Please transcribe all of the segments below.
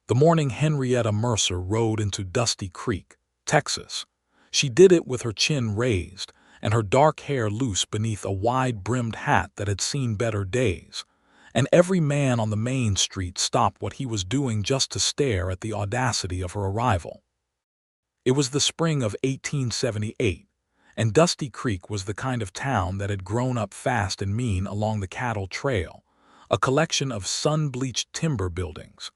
The morning Henrietta Mercer rode into Dusty Creek, Texas. She did it with her chin raised and her dark hair loose beneath a wide-brimmed hat that had seen better days, and every man on the main street stopped what he was doing just to stare at the audacity of her arrival. It was the spring of 1878, and Dusty Creek was the kind of town that had grown up fast and mean along the cattle trail, a collection of sun-bleached timber buildings,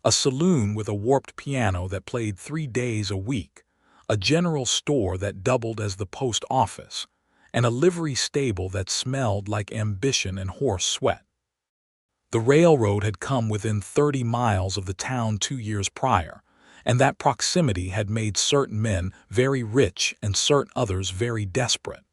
a saloon with a warped piano that played 3 days a week, a general store that doubled as the post office, and a livery stable that smelled like ambition and horse sweat. The railroad had come within 30 miles of the town 2 years prior, and that proximity had made certain men very rich and certain others very desperate.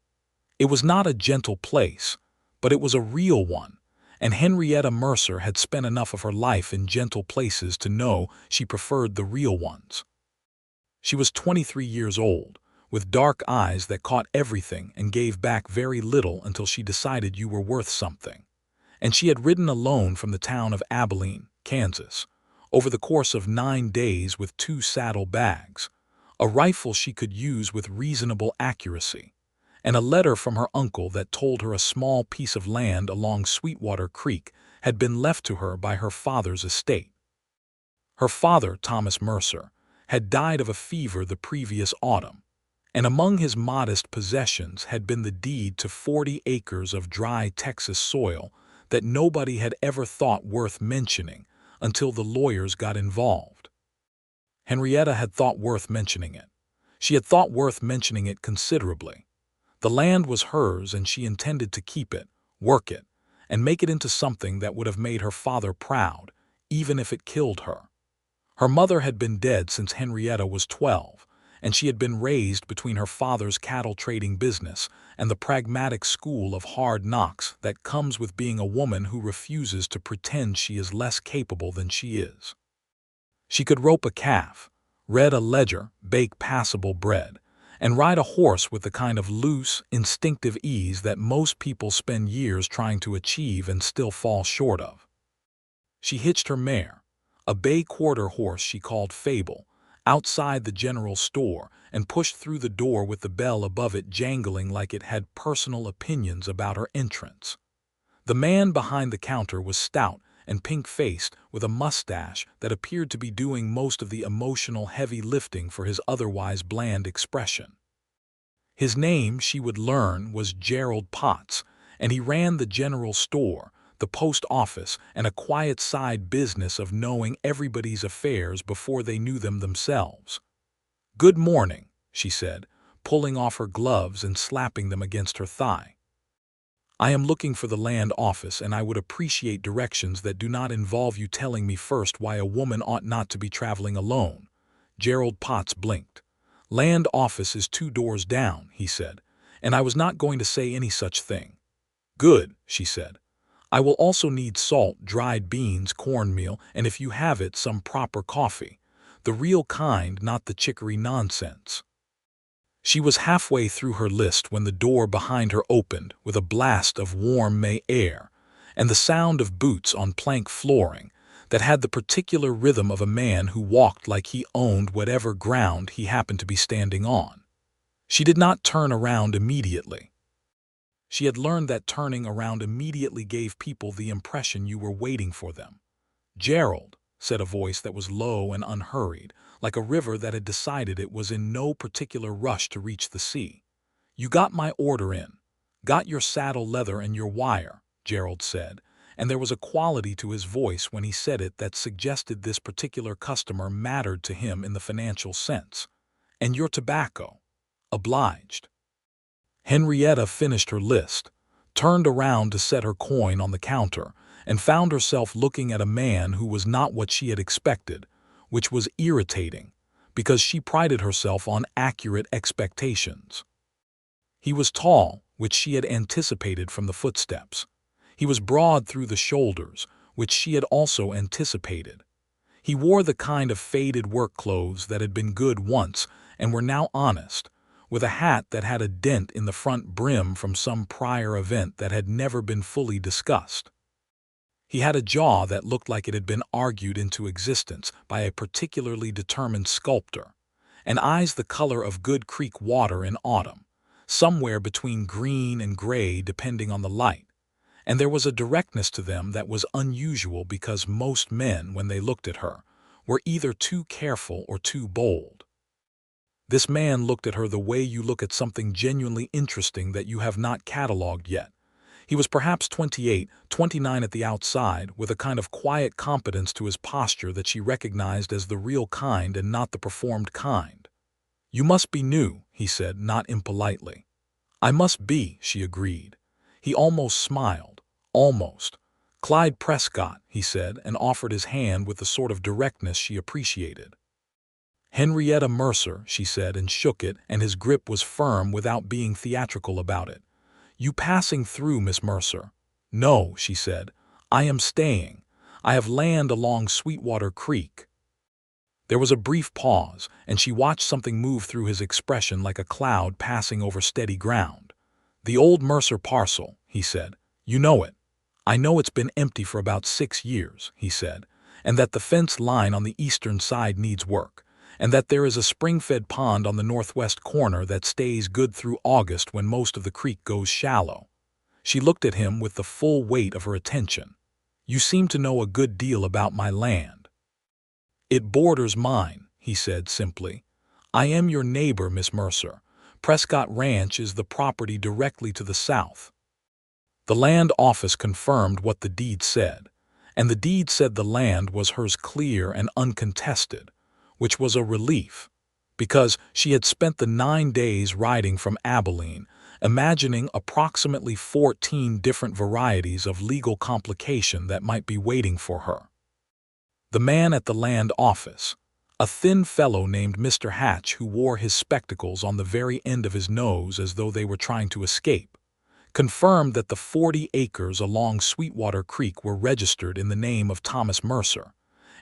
It was not a gentle place, but it was a real one, and Henrietta Mercer had spent enough of her life in gentle places to know she preferred the real ones. She was 23 years old, with dark eyes that caught everything and gave back very little until she decided you were worth something. And she had ridden alone from the town of Abilene, Kansas, over the course of 9 days with 2 saddle bags, a rifle she could use with reasonable accuracy, and a letter from her uncle that told her a small piece of land along Sweetwater Creek had been left to her by her father's estate. Her father, Thomas Mercer, had died of a fever the previous autumn, and among his modest possessions had been the deed to 40 acres of dry Texas soil that nobody had ever thought worth mentioning until the lawyers got involved. Henrietta had thought worth mentioning it. She had thought worth mentioning it considerably. The land was hers and she intended to keep it, work it, and make it into something that would have made her father proud, even if it killed her. Her mother had been dead since Henrietta was 12, and she had been raised between her father's cattle trading business and the pragmatic school of hard knocks that comes with being a woman who refuses to pretend she is less capable than she is. She could rope a calf, read a ledger, bake passable bread, and ride a horse with the kind of loose, instinctive ease that most people spend years trying to achieve and still fall short of. She hitched her mare, a bay quarter horse she called Fable, outside the general store and pushed through the door with the bell above it jangling like it had personal opinions about her entrance. The man behind the counter was stout and pink-faced with a mustache that appeared to be doing most of the emotional heavy lifting for his otherwise bland expression. His name, she would learn, was Gerald Potts, and he ran the general store, the post office, and a quiet side business of knowing everybody's affairs before they knew them themselves. "Good morning," she said, pulling off her gloves and slapping them against her thigh. "I am looking for the land office, and I would appreciate directions that do not involve you telling me first why a woman ought not to be traveling alone." Gerald Potts blinked. "Land office is 2 doors down," he said, "and I was not going to say any such thing." "Good," she said. "I will also need salt, dried beans, cornmeal, and if you have it, some proper coffee. The real kind, not the chicory nonsense." She was halfway through her list when the door behind her opened with a blast of warm May air and the sound of boots on plank flooring that had the particular rhythm of a man who walked like he owned whatever ground he happened to be standing on. She did not turn around immediately. She had learned that turning around immediately gave people the impression you were waiting for them. "Gerald," said a voice that was low and unhurried, like a river that had decided it was in no particular rush to reach the sea. "You got my order in. Got your saddle leather and your wire," Gerald said, and there was a quality to his voice when he said it that suggested this particular customer mattered to him in the financial sense. "And your tobacco." "Obliged." Henrietta finished her list, turned around to set her coin on the counter, and found herself looking at a man who was not what she had expected, which was irritating, because she prided herself on accurate expectations. He was tall, which she had anticipated from the footsteps. He was broad through the shoulders, which she had also anticipated. He wore the kind of faded work clothes that had been good once and were now honest, with a hat that had a dent in the front brim from some prior event that had never been fully discussed. He had a jaw that looked like it had been argued into existence by a particularly determined sculptor, and eyes the color of good creek water in autumn, somewhere between green and gray depending on the light, and there was a directness to them that was unusual because most men, when they looked at her, were either too careful or too bold. This man looked at her the way you look at something genuinely interesting that you have not catalogued yet. He was perhaps 28, 29 at the outside, with a kind of quiet competence to his posture that she recognized as the real kind and not the performed kind. "You must be new," he said, not impolitely. "I must be," she agreed. He almost smiled. Almost. "Clyde Prescott," he said, and offered his hand with the sort of directness she appreciated. "Henrietta Mercer," she said, and shook it, and his grip was firm without being theatrical about it. "You passing through, Miss Mercer?" "No," she said. "I am staying. I have land along Sweetwater Creek." There was a brief pause, and she watched something move through his expression like a cloud passing over steady ground. "The old Mercer parcel," he said. "You know it." "I know it's been empty for about 6 years," he said, "and that the fence line on the eastern side needs work, and that there is a spring-fed pond on the northwest corner that stays good through August when most of the creek goes shallow." She looked at him with the full weight of her attention. "You seem to know a good deal about my land." "It borders mine," he said simply. "I am your neighbor, Miss Mercer. Prescott Ranch is the property directly to the south." The land office confirmed what the deed said, and the deed said the land was hers clear and uncontested, which was a relief, because she had spent the 9 days riding from Abilene, imagining approximately 14 different varieties of legal complication that might be waiting for her. The man at the land office, a thin fellow named Mr. Hatch who wore his spectacles on the very end of his nose as though they were trying to escape, confirmed that the 40 acres along Sweetwater Creek were registered in the name of Thomas Mercer,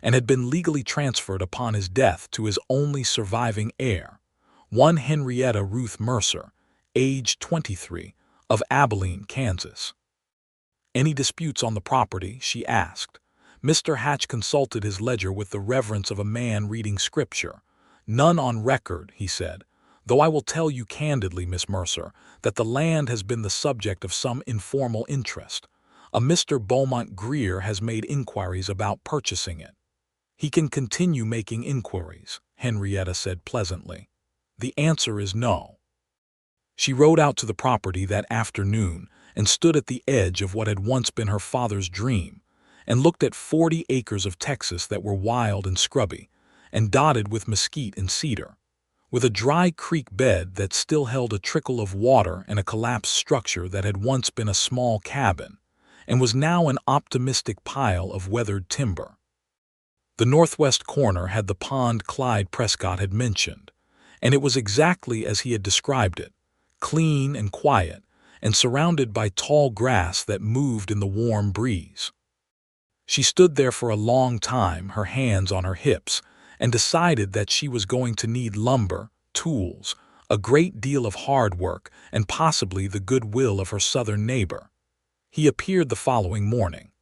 and had been legally transferred upon his death to his only surviving heir, one Henrietta Ruth Mercer, age 23, of Abilene, Kansas. "Any disputes on the property?" she asked. Mr. Hatch consulted his ledger with the reverence of a man reading scripture. "None on record," he said, "though I will tell you candidly, Miss Mercer, that the land has been the subject of some informal interest. A Mr. Beaumont Greer has made inquiries about purchasing it." "He can continue making inquiries," Henrietta said pleasantly. "The answer is no." She rode out to the property that afternoon and stood at the edge of what had once been her father's dream, and looked at 40 acres of Texas that were wild and scrubby, and dotted with mesquite and cedar, with a dry creek bed that still held a trickle of water and a collapsed structure that had once been a small cabin, and was now an optimistic pile of weathered timber. The northwest corner had the pond Clyde Prescott had mentioned, and it was exactly as he had described it, clean and quiet, and surrounded by tall grass that moved in the warm breeze. She stood there for a long time, her hands on her hips, and decided that she was going to need lumber, tools, a great deal of hard work, and possibly the goodwill of her southern neighbor. He appeared the following morning.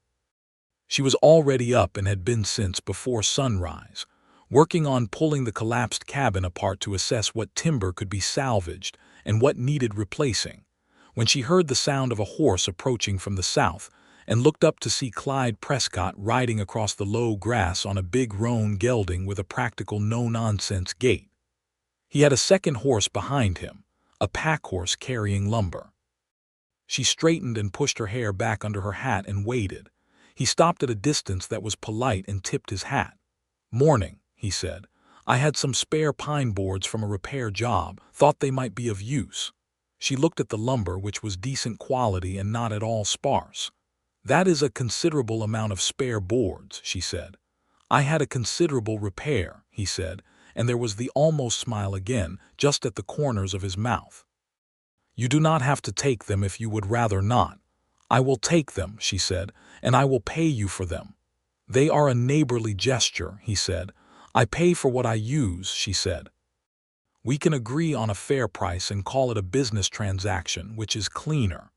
She was already up and had been since before sunrise, working on pulling the collapsed cabin apart to assess what timber could be salvaged and what needed replacing, when she heard the sound of a horse approaching from the south and looked up to see Clyde Prescott riding across the low grass on a big roan gelding with a practical no-nonsense gait. He had a second horse behind him, a pack horse carrying lumber. She straightened and pushed her hair back under her hat and waited. He stopped at a distance that was polite and tipped his hat. "Morning," he said. "I had some spare pine boards from a repair job, thought they might be of use." She looked at the lumber, which was decent quality and not at all sparse. "That is a considerable amount of spare boards," she said. "I had a considerable repair," he said, and there was the almost smile again, just at the corners of his mouth. "You do not have to take them if you would rather not." "I will take them," she said, "and I will pay you for them." "They are a neighborly gesture," he said. "I pay for what I use," she said. "We can agree on a fair price and call it a business transaction, which is cleaner."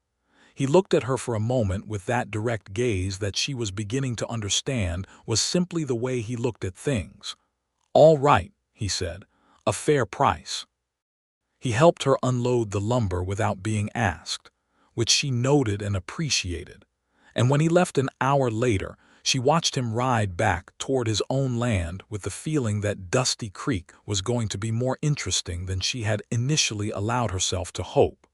He looked at her for a moment with that direct gaze that she was beginning to understand was simply the way he looked at things. "All right," he said, "a fair price." He helped her unload the lumber without being asked, which she noted and appreciated. And when he left an hour later, she watched him ride back toward his own land with the feeling that Dusty Creek was going to be more interesting than she had initially allowed herself to hope.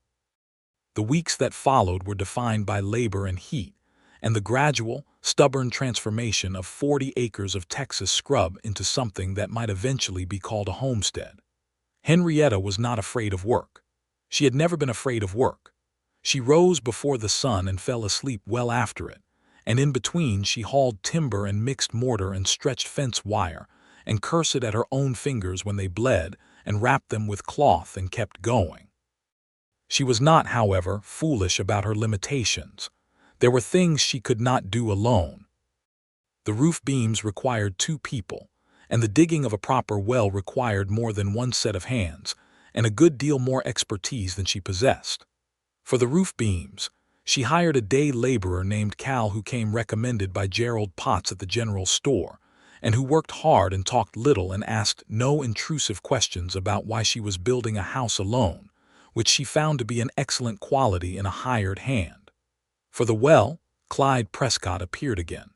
The weeks that followed were defined by labor and heat, and the gradual, stubborn transformation of 40 acres of Texas scrub into something that might eventually be called a homestead. Henrietta was not afraid of work. She had never been afraid of work. She rose before the sun and fell asleep well after it, and in between she hauled timber and mixed mortar and stretched fence wire, and cursed at her own fingers when they bled, and wrapped them with cloth and kept going. She was not, however, foolish about her limitations. There were things she could not do alone. The roof beams required 2 people, and the digging of a proper well required more than one set of hands, and a good deal more expertise than she possessed. For the roof beams, she hired a day laborer named Cal who came recommended by Gerald Potts at the general store, and who worked hard and talked little and asked no intrusive questions about why she was building a house alone, which she found to be an excellent quality in a hired hand. For the well, Clyde Prescott appeared again.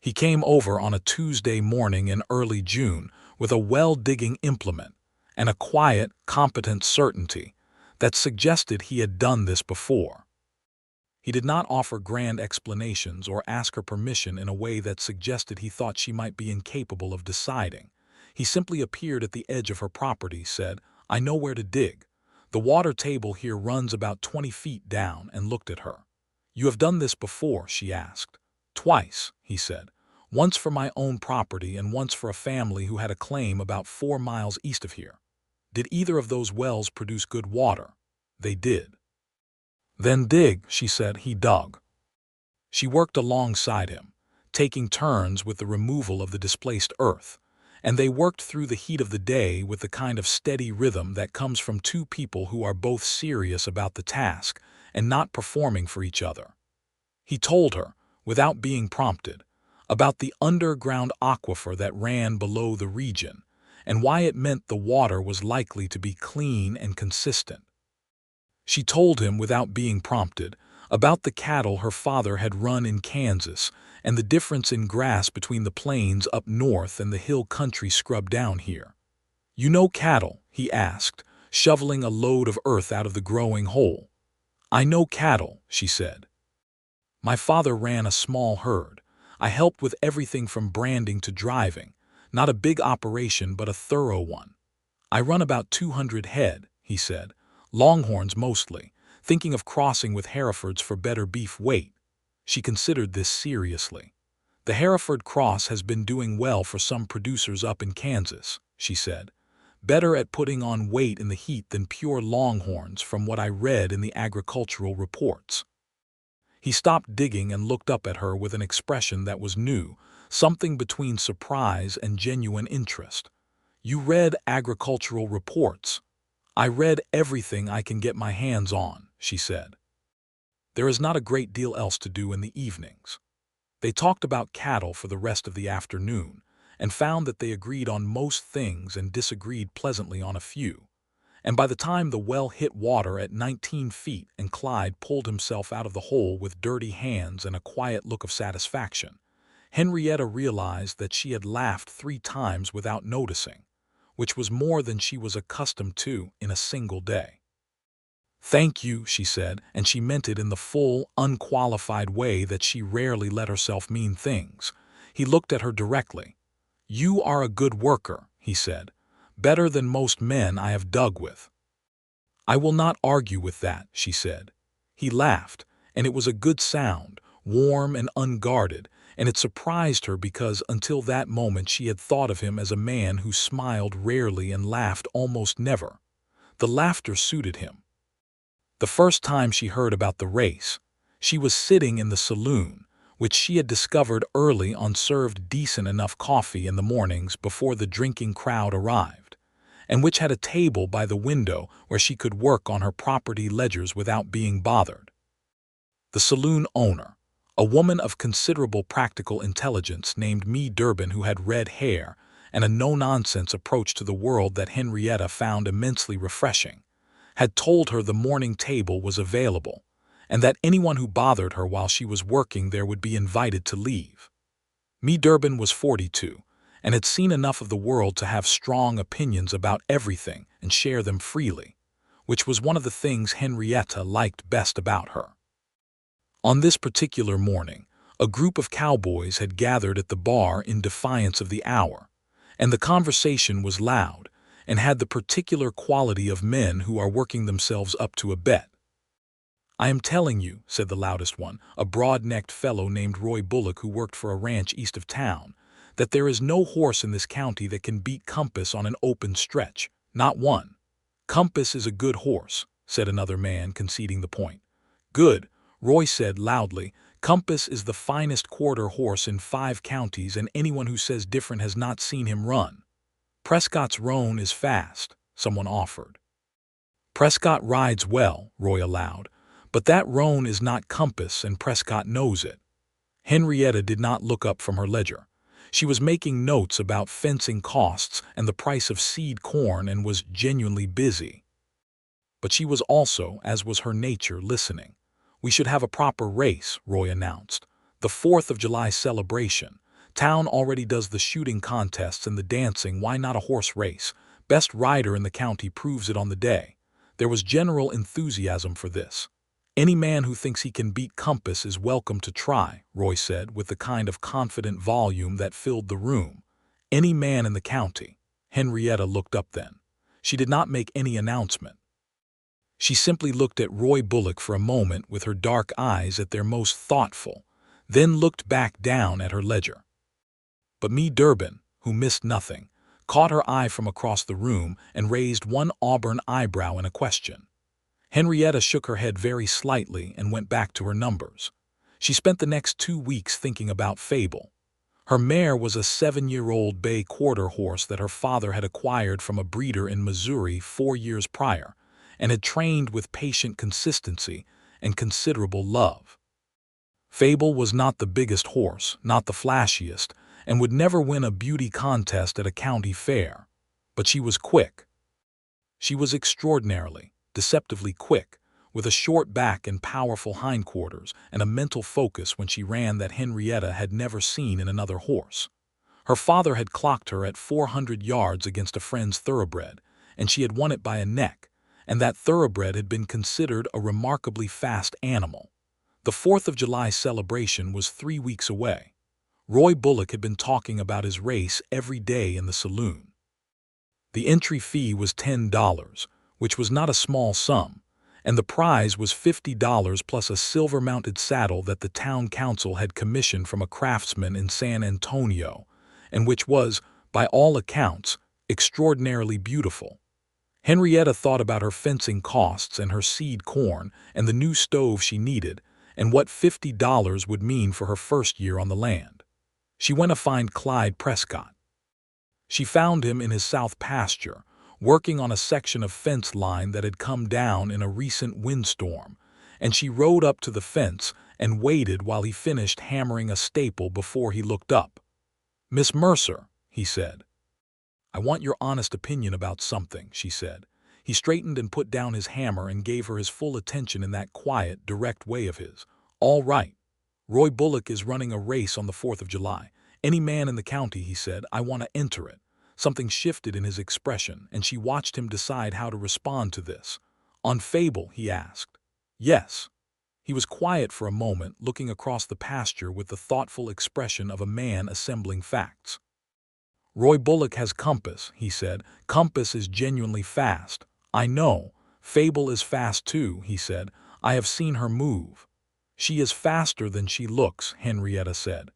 He came over on a Tuesday morning in early June with a well-digging implement and a quiet, competent certainty that suggested he had done this before. He did not offer grand explanations or ask her permission in a way that suggested he thought she might be incapable of deciding. He simply appeared at the edge of her property, said, "I know where to dig. The water table here runs about 20 feet down," and looked at her. "You have done this before?" she asked. "Twice," he said. "Once for my own property and once for a family who had a claim about 4 miles east of here." "Did either of those wells produce good water?" "They did." "Then dig," she said. He dug. She worked alongside him, taking turns with the removal of the displaced earth, and they worked through the heat of the day with the kind of steady rhythm that comes from 2 people who are both serious about the task and not performing for each other. He told her, without being prompted, about the underground aquifer that ran below the region, and why it meant the water was likely to be clean and consistent. She told him, without being prompted, about the cattle her father had run in Kansas and the difference in grass between the plains up north and the hill country scrub down here. "You know cattle?" he asked, shoveling a load of earth out of the growing hole. "I know cattle," she said. "My father ran a small herd. I helped with everything from branding to driving. Not a big operation, but a thorough one. I run about 200 head," he said. "Longhorns mostly, thinking of crossing with Herefords for better beef weight." She considered this seriously. "The Hereford cross has been doing well for some producers up in Kansas," she said. "Better at putting on weight in the heat than pure Longhorns from what I read in the agricultural reports." He stopped digging and looked up at her with an expression that was new, something between surprise and genuine interest. "You read agricultural reports?" "I read everything I can get my hands on," she said. "There is not a great deal else to do in the evenings." They talked about cattle for the rest of the afternoon, and found that they agreed on most things and disagreed pleasantly on a few. And by the time the well hit water at 19 feet and Clyde pulled himself out of the hole with dirty hands and a quiet look of satisfaction, Henrietta realized that she had laughed 3 times without noticing, which was more than she was accustomed to in a single day. "Thank you," she said, and she meant it in the full, unqualified way that she rarely let herself mean things. He looked at her directly. "You are a good worker," he said. "Better than most men I have dug with." "I will not argue with that," she said. He laughed, and it was a good sound, warm and unguarded, and it surprised her because until that moment she had thought of him as a man who smiled rarely and laughed almost never. The laughter suited him. The first time she heard about the race, she was sitting in the saloon, which she had discovered early on served decent enough coffee in the mornings before the drinking crowd arrived, and which had a table by the window where she could work on her property ledgers without being bothered. The saloon owner, a woman of considerable practical intelligence named Mee Durbin, who had red hair and a no-nonsense approach to the world that Henrietta found immensely refreshing, had told her the morning table was available and that anyone who bothered her while she was working there would be invited to leave. Mee Durbin was 42 and had seen enough of the world to have strong opinions about everything and share them freely, which was one of the things Henrietta liked best about her. On this particular morning, a group of cowboys had gathered at the bar in defiance of the hour, and the conversation was loud and had the particular quality of men who are working themselves up to a bet. "I am telling you," said the loudest one, a broad-necked fellow named Roy Bullock who worked for a ranch east of town, "that there is no horse in this county that can beat Compass on an open stretch, not one." "Compass is a good horse," said another man, conceding the point. "Good," Roy said loudly. "Compass is the finest quarter horse in 5 counties, and anyone who says different has not seen him run." "Prescott's roan is fast," someone offered. "Prescott rides well," Roy allowed, "but that roan is not Compass, and Prescott knows it." Henrietta did not look up from her ledger. She was making notes about fencing costs and the price of seed corn and was genuinely busy. But she was also, as was her nature, listening. "We should have a proper race," Roy announced. "The 4th of July celebration. Town already does the shooting contests and the dancing, why not a horse race? Best rider in the county proves it on the day." There was general enthusiasm for this. "Any man who thinks he can beat Compass is welcome to try," Roy said with the kind of confident volume that filled the room. "Any man in the county." Henrietta looked up then. She did not make any announcement. She simply looked at Roy Bullock for a moment with her dark eyes at their most thoughtful, then looked back down at her ledger. But Mee Durbin, who missed nothing, caught her eye from across the room and raised one auburn eyebrow in a question. Henrietta shook her head very slightly and went back to her numbers. She spent the next 2 weeks thinking about Fable. Her mare was a 7-year-old bay quarter horse that her father had acquired from a breeder in Missouri 4 years prior, and had trained with patient consistency and considerable love. Fable was not the biggest horse, not the flashiest, and would never win a beauty contest at a county fair. But she was quick. She was extraordinarily, deceptively quick, with a short back and powerful hindquarters and a mental focus when she ran that Henrietta had never seen in another horse. Her father had clocked her at 400 yards against a friend's thoroughbred, and she had won it by a neck, and that thoroughbred had been considered a remarkably fast animal. The 4th of July celebration was 3 weeks away. Roy Bullock had been talking about his race every day in the saloon. The entry fee was $10, which was not a small sum, and the prize was $50 plus a silver-mounted saddle that the town council had commissioned from a craftsman in San Antonio, and which was, by all accounts, extraordinarily beautiful. Henrietta thought about her fencing costs and her seed corn and the new stove she needed, and what $50 would mean for her first year on the land. She went to find Clyde Prescott. She found him in his south pasture, working on a section of fence line that had come down in a recent windstorm, and she rode up to the fence and waited while he finished hammering a staple before he looked up. "Miss Mercer," he said. "I want your honest opinion about something," she said. He straightened and put down his hammer and gave her his full attention in that quiet, direct way of his. "All right. Roy Bullock is running a race on the 4th of July. Any man in the county," he said. "I want to enter it." Something shifted in his expression, and she watched him decide how to respond to this. "On Fable?" he asked. "Yes." He was quiet for a moment, looking across the pasture with the thoughtful expression of a man assembling facts. "Roy Bullock has Compass," he said. "Compass is genuinely fast." "I know. Fable is fast too," he said. "I have seen her move." "She is faster than she looks," Henrietta said.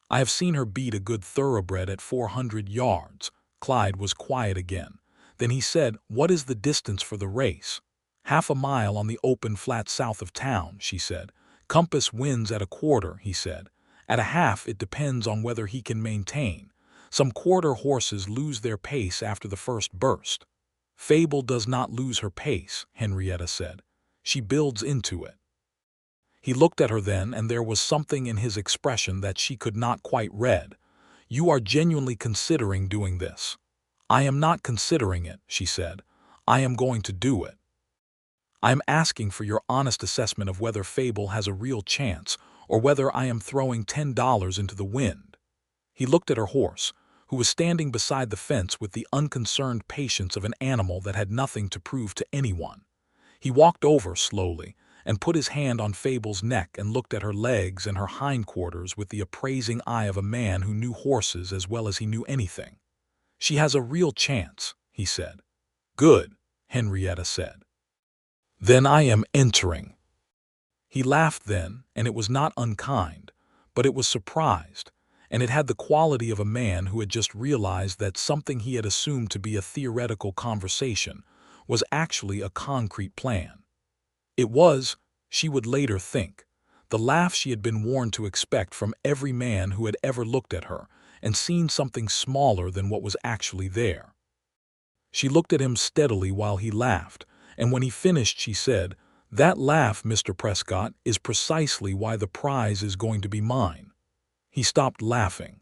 "I have seen her beat a good thoroughbred at 400 yards. Clyde was quiet again. Then he said, "What is the distance for the race?" "Half a mile on the open flat south of town," she said. "Compass wins at a quarter," he said. "At a half it depends on whether he can maintain. Some quarter horses lose their pace after the first burst." "Fable does not lose her pace," Henrietta said. "She builds into it." He looked at her then, and there was something in his expression that she could not quite read. "You are genuinely considering doing this?" "I am not considering it," she said. "I am going to do it. I am asking for your honest assessment of whether Fable has a real chance, or whether I am throwing $10 into the wind." He looked at her horse, who was standing beside the fence with the unconcerned patience of an animal that had nothing to prove to anyone. He walked over slowly and put his hand on Fable's neck and looked at her legs and her hindquarters with the appraising eye of a man who knew horses as well as he knew anything. "She has a real chance," he said. "Good," Henrietta said. "Then I am entering." He laughed then, and it was not unkind, but it was surprised, and it had the quality of a man who had just realized that something he had assumed to be a theoretical conversation was actually a concrete plan. It was, she would later think, the laugh she had been warned to expect from every man who had ever looked at her and seen something smaller than what was actually there. She looked at him steadily while he laughed, and when he finished she said, "That laugh, Mr. Prescott, is precisely why the prize is going to be mine." He stopped laughing.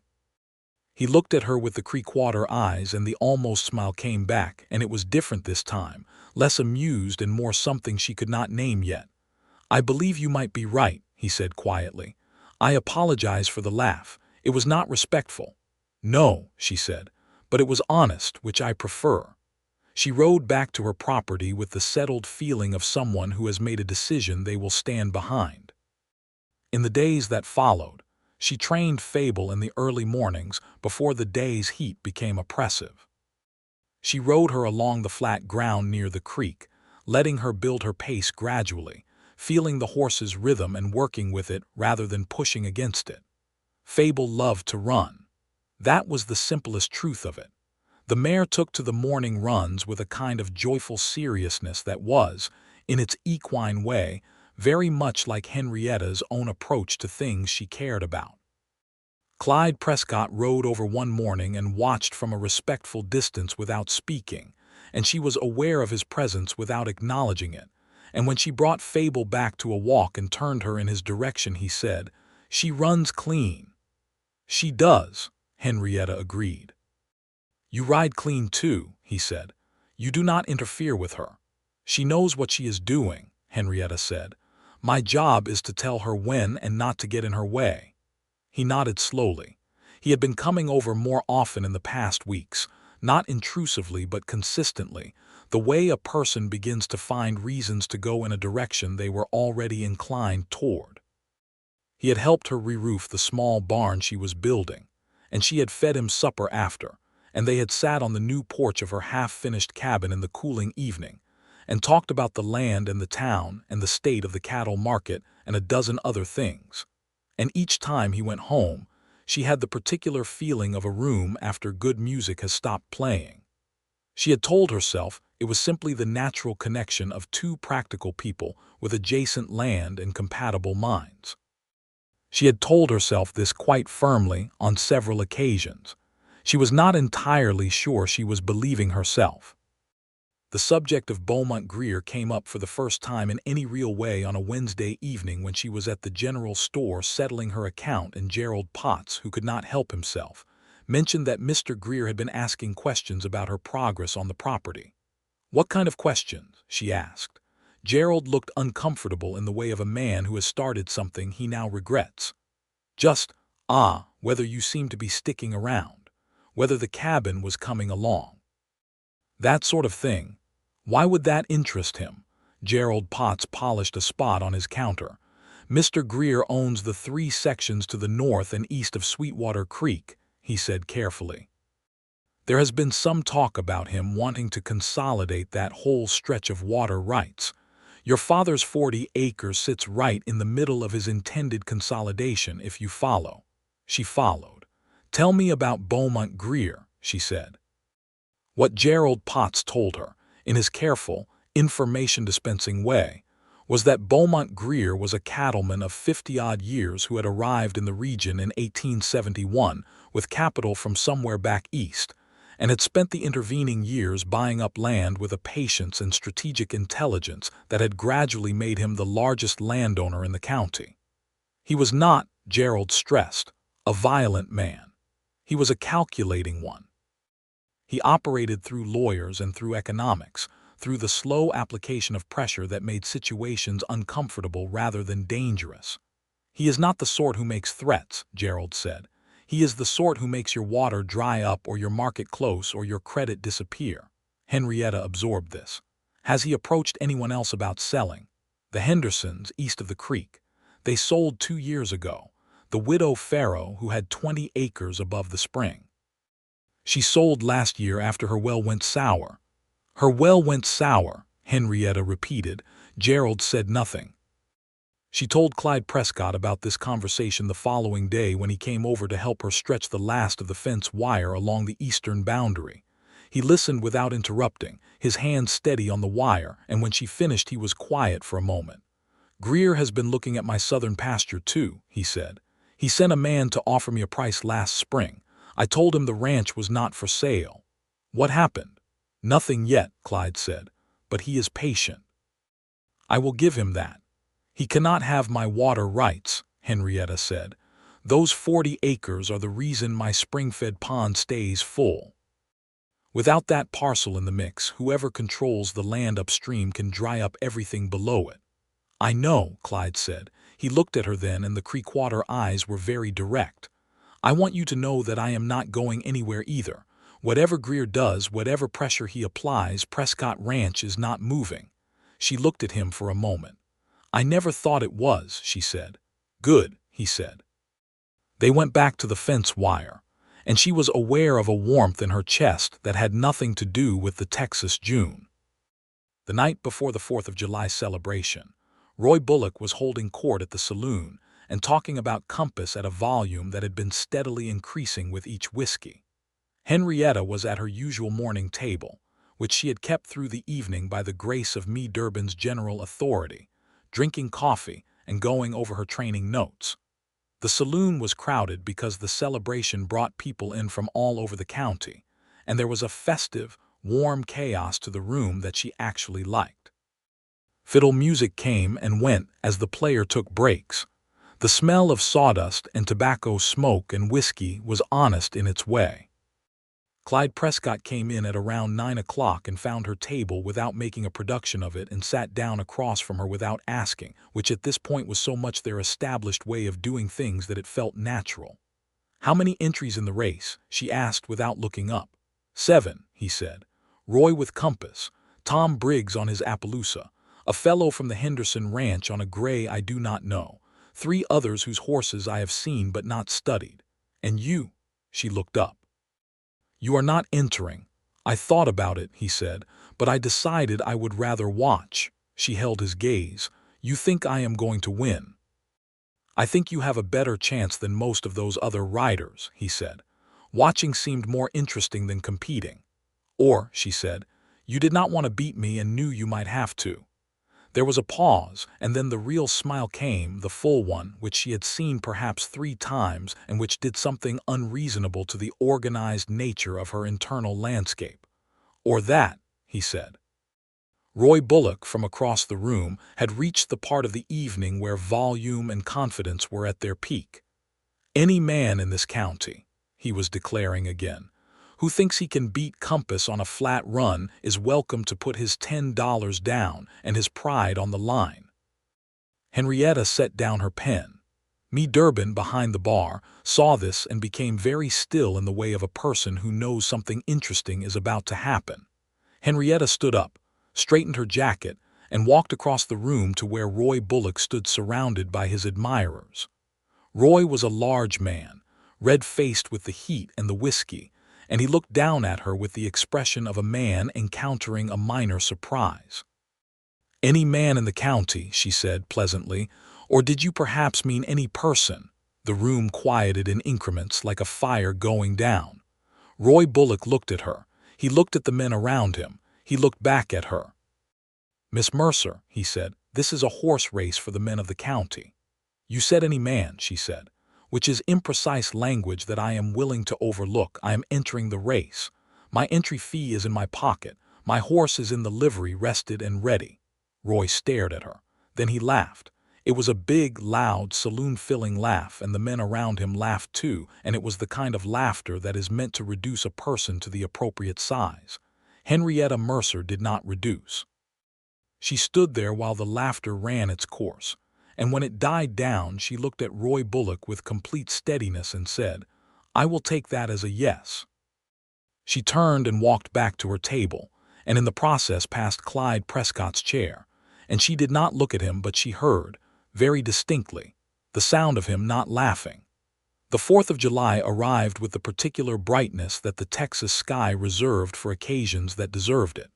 He looked at her with the Creekwater eyes, and the almost smile came back, and it was different this time, less amused and more something she could not name yet. "I believe you might be right," he said quietly. "I apologize for the laugh. It was not respectful." "No," she said, "but it was honest, which I prefer." She rode back to her property with the settled feeling of someone who has made a decision they will stand behind. In the days that followed, she trained Fable in the early mornings before the day's heat became oppressive. She rode her along the flat ground near the creek, letting her build her pace gradually, feeling the horse's rhythm and working with it rather than pushing against it. Fable loved to run. That was the simplest truth of it. The mare took to the morning runs with a kind of joyful seriousness that was, in its equine way, very much like Henrietta's own approach to things she cared about. Clyde Prescott rode over one morning and watched from a respectful distance without speaking, and she was aware of his presence without acknowledging it, and when she brought Fable back to a walk and turned her in his direction he said, "She runs clean." "She does," Henrietta agreed. "You ride clean too," he said. "You do not interfere with her." "She knows what she is doing," Henrietta said. "My job is to tell her when and not to get in her way." He nodded slowly. He had been coming over more often in the past weeks, not intrusively but consistently, the way a person begins to find reasons to go in a direction they were already inclined toward. He had helped her re-roof the small barn she was building, and she had fed him supper after, and they had sat on the new porch of her half-finished cabin in the cooling evening, and talked about the land and the town and the state of the cattle market and a dozen other things. And each time he went home, she had the particular feeling of a room after good music has stopped playing. She had told herself it was simply the natural connection of two practical people with adjacent land and compatible minds. She had told herself this quite firmly on several occasions. She was not entirely sure she was believing herself. The subject of Beaumont Greer came up for the first time in any real way on a Wednesday evening when she was at the general store settling her account, and Gerald Potts, who could not help himself, mentioned that Mr. Greer had been asking questions about her progress on the property. "What kind of questions?" she asked. Gerald looked uncomfortable in the way of a man who has started something he now regrets. "Just, whether you seem to be sticking around. Whether the cabin was coming along. That sort of thing." "Why would that interest him?" Gerald Potts polished a spot on his counter. "Mr. Greer owns the 3 sections to the north and east of Sweetwater Creek," he said carefully. "There has been some talk about him wanting to consolidate that whole stretch of water rights. Your father's 40 acres sits right in the middle of his intended consolidation, if you follow." She followed. "Tell me about Beaumont Greer," she said. What Gerald Potts told her, in his careful, information-dispensing way, was that Beaumont Greer was a cattleman of 50-odd years who had arrived in the region in 1871 with capital from somewhere back east, and had spent the intervening years buying up land with a patience and strategic intelligence that had gradually made him the largest landowner in the county. He was not, Gerald stressed, a violent man. He was a calculating one. He operated through lawyers and through economics, through the slow application of pressure that made situations uncomfortable rather than dangerous. He is not the sort who makes threats, Gerald said. He is the sort who makes your water dry up or your market close or your credit disappear. Henrietta absorbed this. Has he approached anyone else about selling? The Hendersons, east of the creek. They sold 2 years ago. The widow Farrow, who had 20 acres above the spring. She sold last year after her well went sour. Her well went sour, Henrietta repeated. Gerald said nothing. She told Clyde Prescott about this conversation the following day when he came over to help her stretch the last of the fence wire along the eastern boundary. He listened without interrupting, his hand steady on the wire, and when she finished he was quiet for a moment. Greer has been looking at my southern pasture too, he said. He sent a man to offer me a price last spring. I told him the ranch was not for sale. What happened? Nothing yet, Clyde said, but he is patient. I will give him that. He cannot have my water rights, Henrietta said. Those 40 acres are the reason my spring-fed pond stays full. Without that parcel in the mix, whoever controls the land upstream can dry up everything below it. I know, Clyde said. He looked at her then, and the Creekwater eyes were very direct. I want you to know that I am not going anywhere either. Whatever Greer does, whatever pressure he applies, Prescott Ranch is not moving. She looked at him for a moment. I never thought it was, she said. Good, he said. They went back to the fence wire, and she was aware of a warmth in her chest that had nothing to do with the Texas June. The night before the 4th of July celebration, Roy Bullock was holding court at the saloon and talking about Compass at a volume that had been steadily increasing with each whiskey. Henrietta was at her usual morning table, which she had kept through the evening by the grace of Me Durbin's general authority, drinking coffee and going over her training notes. The saloon was crowded because the celebration brought people in from all over the county, and there was a festive, warm chaos to the room that she actually liked. Fiddle music came and went as the player took breaks. The smell of sawdust and tobacco smoke and whiskey was honest in its way. Clyde Prescott came in at around 9 o'clock and found her table without making a production of it and sat down across from her without asking, which at this point was so much their established way of doing things that it felt natural. How many entries in the race? She asked without looking up. 7, he said. Roy with Compass, Tom Briggs on his Appaloosa, a fellow from the Henderson Ranch on a gray I do not know, 3 others whose horses I have seen but not studied. And you? She looked up. You are not entering. I thought about it, he said, but I decided I would rather watch. She held his gaze. You think I am going to win? I think you have a better chance than most of those other riders, he said. Watching seemed more interesting than competing. Or, she said, you did not want to beat me and knew you might have to. There was a pause, and then the real smile came, the full one, which she had seen perhaps 3 times and which did something unreasonable to the organized nature of her internal landscape. Or that, he said. Roy Bullock, from across the room, had reached the part of the evening where volume and confidence were at their peak. Any man in this county, he was declaring again, who thinks he can beat Compass on a flat run is welcome to put his $10 down and his pride on the line. Henrietta set down her pen. Me Durbin, behind the bar, saw this and became very still in the way of a person who knows something interesting is about to happen. Henrietta stood up, straightened her jacket, and walked across the room to where Roy Bullock stood surrounded by his admirers. Roy was a large man, red-faced with the heat and the whiskey, and he looked down at her with the expression of a man encountering a minor surprise. Any man in the county, she said pleasantly, or did you perhaps mean any person? The room quieted in increments like a fire going down. Roy Bullock looked at her. He looked at the men around him. He looked back at her. Miss Mercer, he said, this is a horse race for the men of the county. You said any man, she said, which is imprecise language that I am willing to overlook. I am entering the race. My entry fee is in my pocket. My horse is in the livery, rested and ready." Roy stared at her. Then he laughed. It was a big, loud, saloon-filling laugh, and the men around him laughed too, and it was the kind of laughter that is meant to reduce a person to the appropriate size. Henrietta Mercer did not reduce. She stood there while the laughter ran its course, and when it died down she looked at Roy Bullock with complete steadiness and said, "I will take that as a yes." She turned and walked back to her table, and in the process passed Clyde Prescott's chair, and she did not look at him, but she heard, very distinctly, the sound of him not laughing. The 4th of July arrived with the particular brightness that the Texas sky reserved for occasions that deserved it.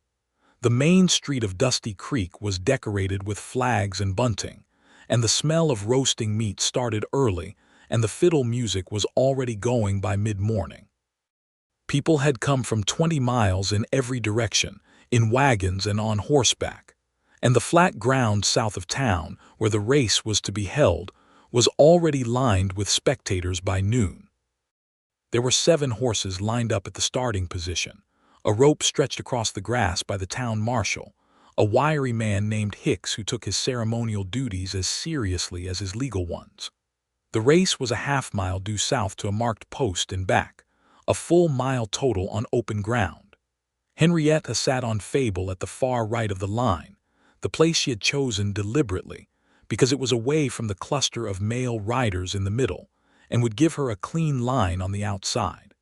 The main street of Dusty Creek was decorated with flags and bunting, and the smell of roasting meat started early, and the fiddle music was already going by mid-morning. People had come from 20 miles in every direction, in wagons and on horseback, and the flat ground south of town, where the race was to be held, was already lined with spectators by noon. There were 7 horses lined up at the starting position, a rope stretched across the grass by the town marshal, a wiry man named Hicks who took his ceremonial duties as seriously as his legal ones. The race was a half-mile due south to a marked post and back, a full mile total on open ground. Henrietta sat on Fable at the far right of the line, the place she had chosen deliberately, because it was away from the cluster of male riders in the middle, and would give her a clean line on the outside.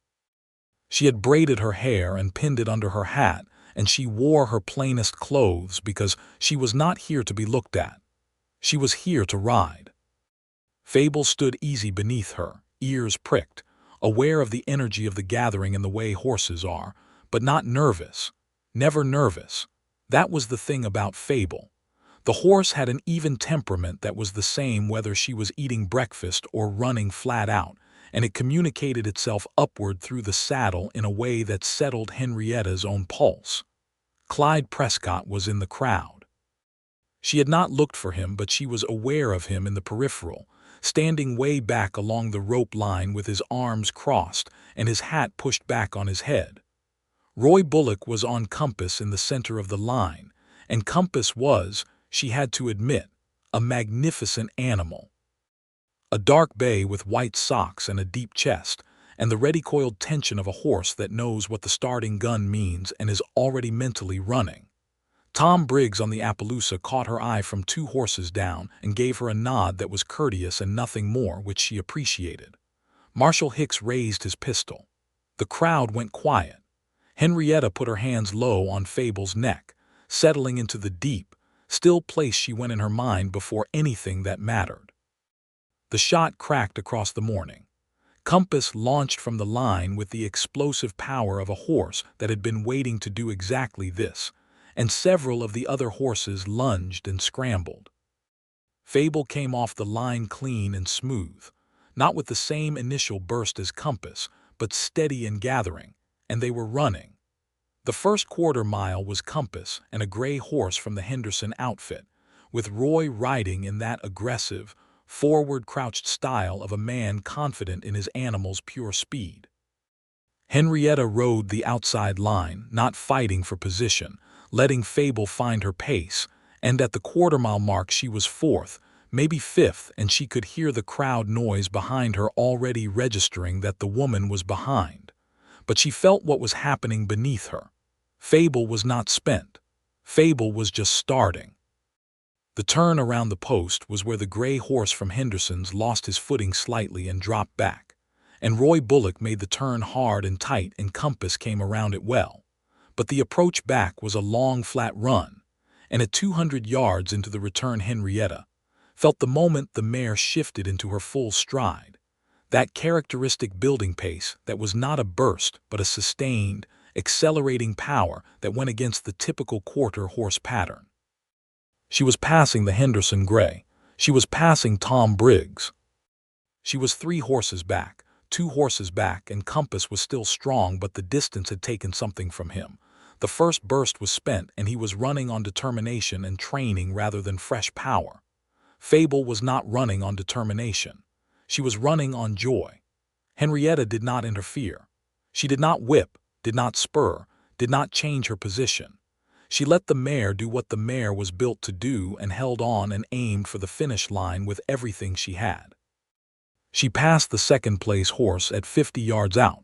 She had braided her hair and pinned it under her hat, and she wore her plainest clothes because she was not here to be looked at. She was here to ride. Fable stood easy beneath her, ears pricked, aware of the energy of the gathering and the way horses are, but not nervous, never nervous. That was the thing about Fable. The horse had an even temperament that was the same whether she was eating breakfast or running flat out, and it communicated itself upward through the saddle in a way that settled Henrietta's own pulse. Clyde Prescott was in the crowd. She had not looked for him, but she was aware of him in the peripheral, standing way back along the rope line with his arms crossed and his hat pushed back on his head. Roy Bullock was on Compass in the center of the line, and Compass was, she had to admit, a magnificent animal. A dark bay with white socks and a deep chest, and the ready-coiled tension of a horse that knows what the starting gun means and is already mentally running. Tom Briggs on the Appaloosa caught her eye from 2 horses down and gave her a nod that was courteous and nothing more, which she appreciated. Marshal Hicks raised his pistol. The crowd went quiet. Henrietta put her hands low on Fable's neck, settling into the deep, still place she went in her mind before anything that mattered. The shot cracked across the morning. Compass launched from the line with the explosive power of a horse that had been waiting to do exactly this, and several of the other horses lunged and scrambled. Fable came off the line clean and smooth, not with the same initial burst as Compass, but steady and gathering, and they were running. The first quarter-mile was Compass and a gray horse from the Henderson outfit, with Roy riding in that aggressive, forward-crouched style of a man confident in his animal's pure speed. Henrietta rode the outside line, not fighting for position, letting Fable find her pace, and at the quarter-mile mark she was 4th, maybe 5th, and she could hear the crowd noise behind her already registering that the woman was behind. But she felt what was happening beneath her. Fable was not spent. Fable was just starting. The turn around the post was where the gray horse from Henderson's lost his footing slightly and dropped back, and Roy Bullock made the turn hard and tight, and Compass came around it well. But the approach back was a long, flat run, and at 200 yards into the return Henrietta felt the moment the mare shifted into her full stride, that characteristic building pace that was not a burst but a sustained, accelerating power that went against the typical quarter-horse pattern. She was passing the Henderson gray. She was passing Tom Briggs. She was 3 horses back, 2 horses back, and Compass was still strong, but the distance had taken something from him. The first burst was spent, and he was running on determination and training rather than fresh power. Fable was not running on determination. She was running on joy. Henrietta did not interfere. She did not whip, did not spur, did not change her position. She let the mare do what the mare was built to do and held on and aimed for the finish line with everything she had. She passed the second-place horse at 50 yards out.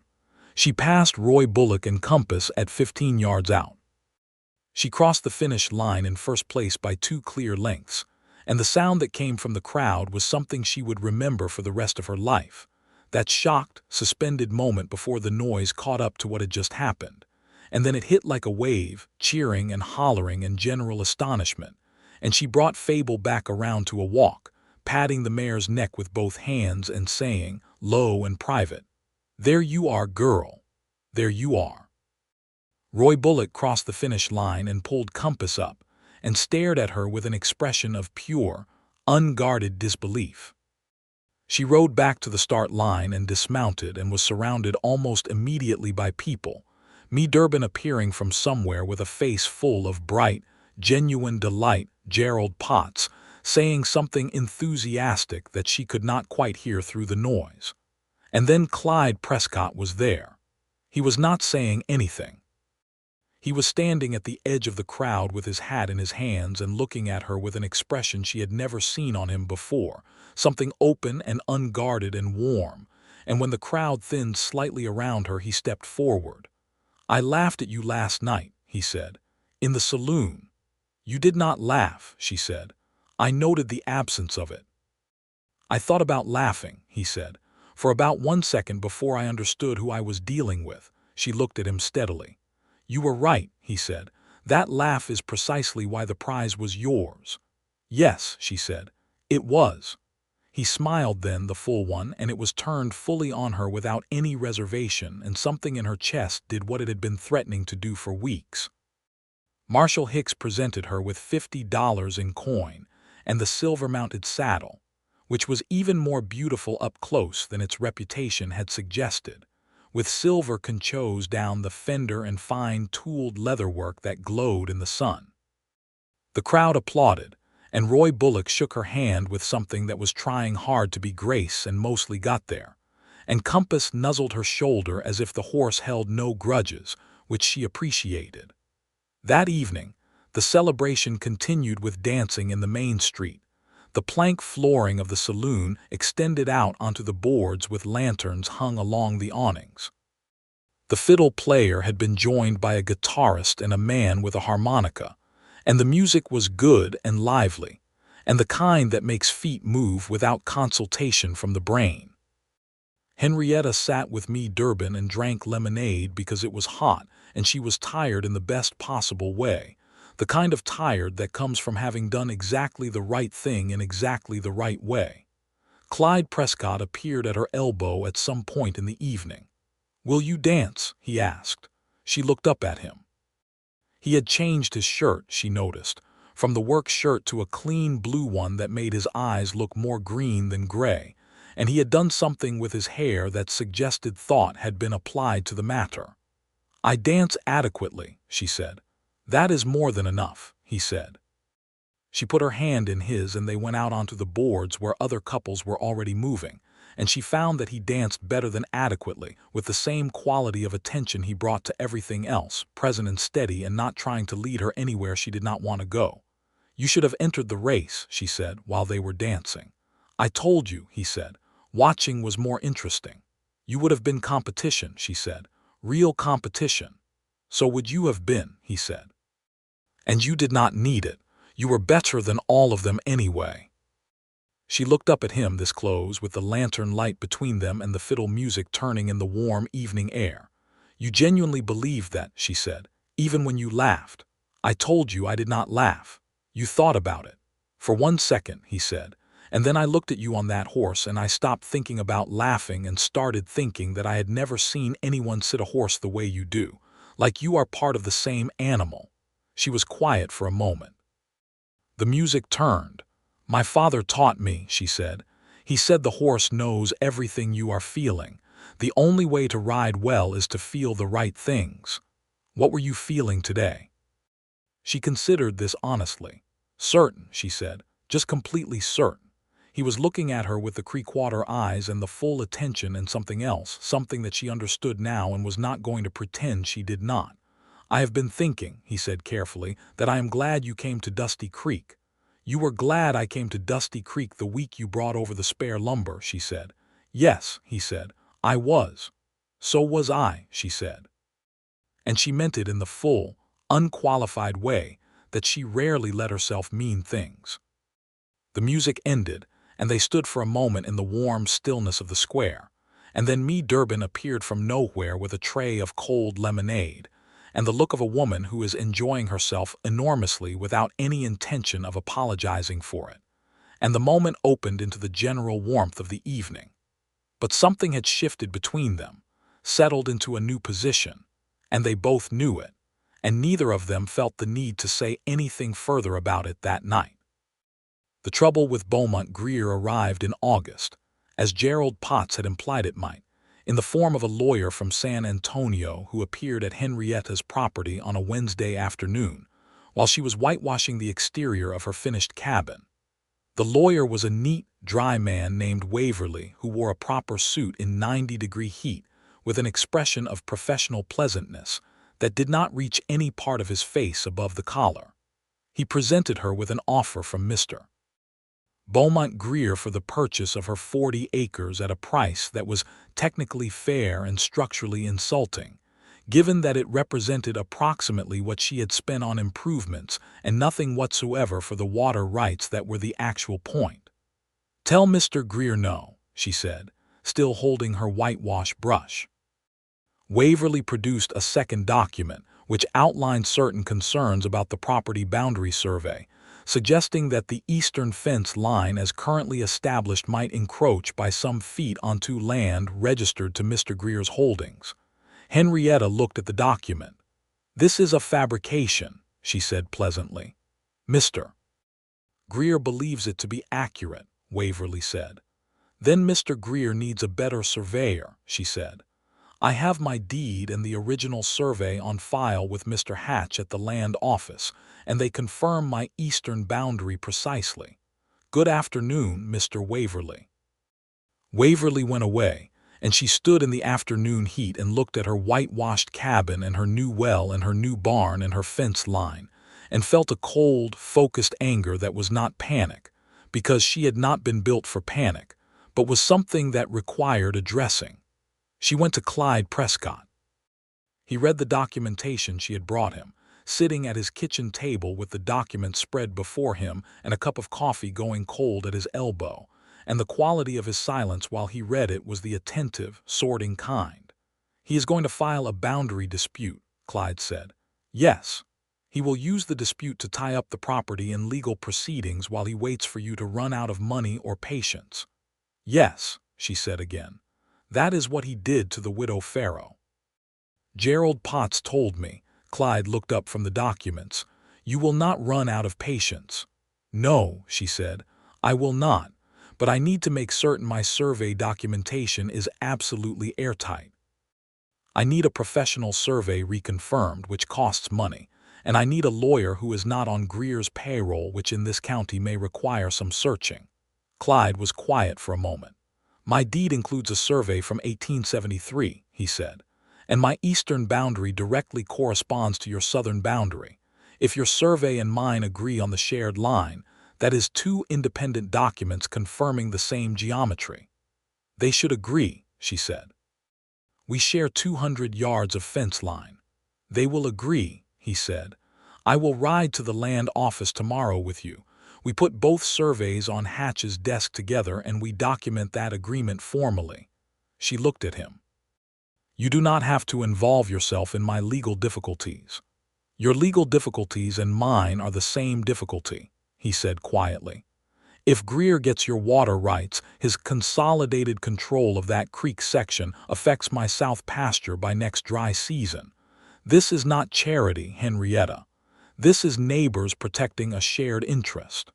She passed Roy Bullock and Compass at 15 yards out. She crossed the finish line in first place by 2 clear lengths, and the sound that came from the crowd was something she would remember for the rest of her life. That shocked, suspended moment before the noise caught up to what had just happened. And then it hit like a wave, cheering and hollering and general astonishment, and she brought Fable back around to a walk, patting the mare's neck with both hands and saying, low and private, "There you are, girl. There you are." Roy Bullock crossed the finish line and pulled Compass up, and stared at her with an expression of pure, unguarded disbelief. She rode back to the start line and dismounted and was surrounded almost immediately by people, me Durbin appearing from somewhere with a face full of bright, genuine delight, Gerald Potts, saying something enthusiastic that she could not quite hear through the noise. And then Clyde Prescott was there. He was not saying anything. He was standing at the edge of the crowd with his hat in his hands and looking at her with an expression she had never seen on him before, something open and unguarded and warm, and when the crowd thinned slightly around her he stepped forward. "I laughed at you last night," he said, "in the saloon." "You did not laugh," she said. "I noted the absence of it." "I thought about laughing," he said, "for about 1 second before I understood who I was dealing with." She looked at him steadily. "You were right," he said. "That laugh is precisely why the prize was yours." "Yes," she said, "it was." He smiled then, the full one, and it was turned fully on her without any reservation, and something in her chest did what it had been threatening to do for weeks. Marshall Hicks presented her with $50 in coin and the silver-mounted saddle, which was even more beautiful up close than its reputation had suggested, with silver conchos down the fender and fine tooled leatherwork that glowed in the sun. The crowd applauded, and Roy Bullock shook her hand with something that was trying hard to be grace and mostly got there, and Compass nuzzled her shoulder as if the horse held no grudges, which she appreciated. That evening, the celebration continued with dancing in the main street. The plank flooring of the saloon extended out onto the boards with lanterns hung along the awnings. The fiddle player had been joined by a guitarist and a man with a harmonica, and the music was good and lively, and the kind that makes feet move without consultation from the brain. Henrietta sat with me Durbin and drank lemonade because it was hot and she was tired in the best possible way, the kind of tired that comes from having done exactly the right thing in exactly the right way. Clyde Prescott appeared at her elbow at some point in the evening. "Will you dance?" he asked. She looked up at him. He had changed his shirt, she noticed, from the work shirt to a clean blue one that made his eyes look more green than gray, and he had done something with his hair that suggested thought had been applied to the matter. "I dance adequately," she said. "That is more than enough," he said. She put her hand in his and they went out onto the boards where other couples were already moving, and she found that he danced better than adequately, with the same quality of attention he brought to everything else, present and steady and not trying to lead her anywhere she did not want to go. "You should have entered the race," she said, while they were dancing. "I told you," he said. "Watching was more interesting." "You would have been competition," she said. "Real competition." "So would you have been," he said. "And you did not need it. You were better than all of them anyway." She looked up at him this close with the lantern light between them and the fiddle music turning in the warm evening air. "You genuinely believed that," she said, "even when you laughed." "I told you I did not laugh." "You thought about it." "For 1 second," he said, "and then I looked at you on that horse and I stopped thinking about laughing and started thinking that I had never seen anyone sit a horse the way you do, like you are part of the same animal." She was quiet for a moment. The music turned. "My father taught me," she said. "He said the horse knows everything you are feeling. The only way to ride well is to feel the right things. What were you feeling today?" She considered this honestly. "Certain," she said, "just completely certain." He was looking at her with the Creekwater eyes and the full attention and something else, something that she understood now and was not going to pretend she did not. "I have been thinking," he said carefully, "that I am glad you came to Dusty Creek." "You were glad I came to Dusty Creek the week you brought over the spare lumber," she said. "Yes," he said, "I was." "So was I," she said. And she meant it in the full, unqualified way that she rarely let herself mean things. The music ended, and they stood for a moment in the warm stillness of the square, and then Durbin appeared from nowhere with a tray of cold lemonade, and the look of a woman who is enjoying herself enormously without any intention of apologizing for it. And the moment opened into the general warmth of the evening. But something had shifted between them, settled into a new position, and they both knew it, and neither of them felt the need to say anything further about it that night. The trouble with Beaumont Greer arrived in August, as Gerald Potts had implied it might, in the form of a lawyer from San Antonio who appeared at Henrietta's property on a Wednesday afternoon, while she was whitewashing the exterior of her finished cabin. The lawyer was a neat, dry man named Waverly who wore a proper suit in 90-degree heat with an expression of professional pleasantness that did not reach any part of his face above the collar. He presented her with an offer from Mr. Beaumont Greer for the purchase of her 40 acres at a price that was technically fair and structurally insulting, given that it represented approximately what she had spent on improvements and nothing whatsoever for the water rights that were the actual point. "Tell Mr. Greer no," she said, still holding her whitewash brush. Waverly produced a second document, which outlined certain concerns about the property boundary survey, suggesting that the eastern fence line as currently established might encroach by some feet onto land registered to Mr. Greer's holdings. Henrietta looked at the document. "This is a fabrication," she said pleasantly. "Mr. Greer believes it to be accurate," Waverly said. "Then Mr. Greer needs a better surveyor," she said. "I have my deed and the original survey on file with Mr. Hatch at the land office, and they confirm my eastern boundary precisely. Good afternoon, Mr. Waverly." Waverly went away, and she stood in the afternoon heat and looked at her whitewashed cabin and her new well and her new barn and her fence line, and felt a cold, focused anger that was not panic, because she had not been built for panic, but was something that required addressing. She went to Clyde Prescott. He read the documentation she had brought him, sitting at his kitchen table with the document spread before him and a cup of coffee going cold at his elbow, and the quality of his silence while he read it was the attentive, sorting kind. "He is going to file a boundary dispute," Clyde said. "Yes. He will use the dispute to tie up the property in legal proceedings while he waits for you to run out of money or patience." "Yes," she said again. "That is what he did to the widow Farrow." "Gerald Potts told me," Clyde looked up from the documents, "you will not run out of patience." "No," she said, "I will not, but I need to make certain my survey documentation is absolutely airtight. I need a professional survey reconfirmed, which costs money, and I need a lawyer who is not on Greer's payroll, which in this county may require some searching." Clyde was quiet for a moment. "My deed includes a survey from 1873, he said, "and my eastern boundary directly corresponds to your southern boundary. If your survey and mine agree on the shared line, that is two independent documents confirming the same geometry." "They should agree," she said. "We share 200 yards of fence line." "They will agree," he said. "I will ride to the land office tomorrow with you. We put both surveys on Hatch's desk together and we document that agreement formally." She looked at him. "You do not have to involve yourself in my legal difficulties." "Your legal difficulties and mine are the same difficulty," he said quietly. "If Greer gets your water rights, his consolidated control of that creek section affects my south pasture by next dry season. This is not charity, Henrietta. This is neighbors protecting a shared interest."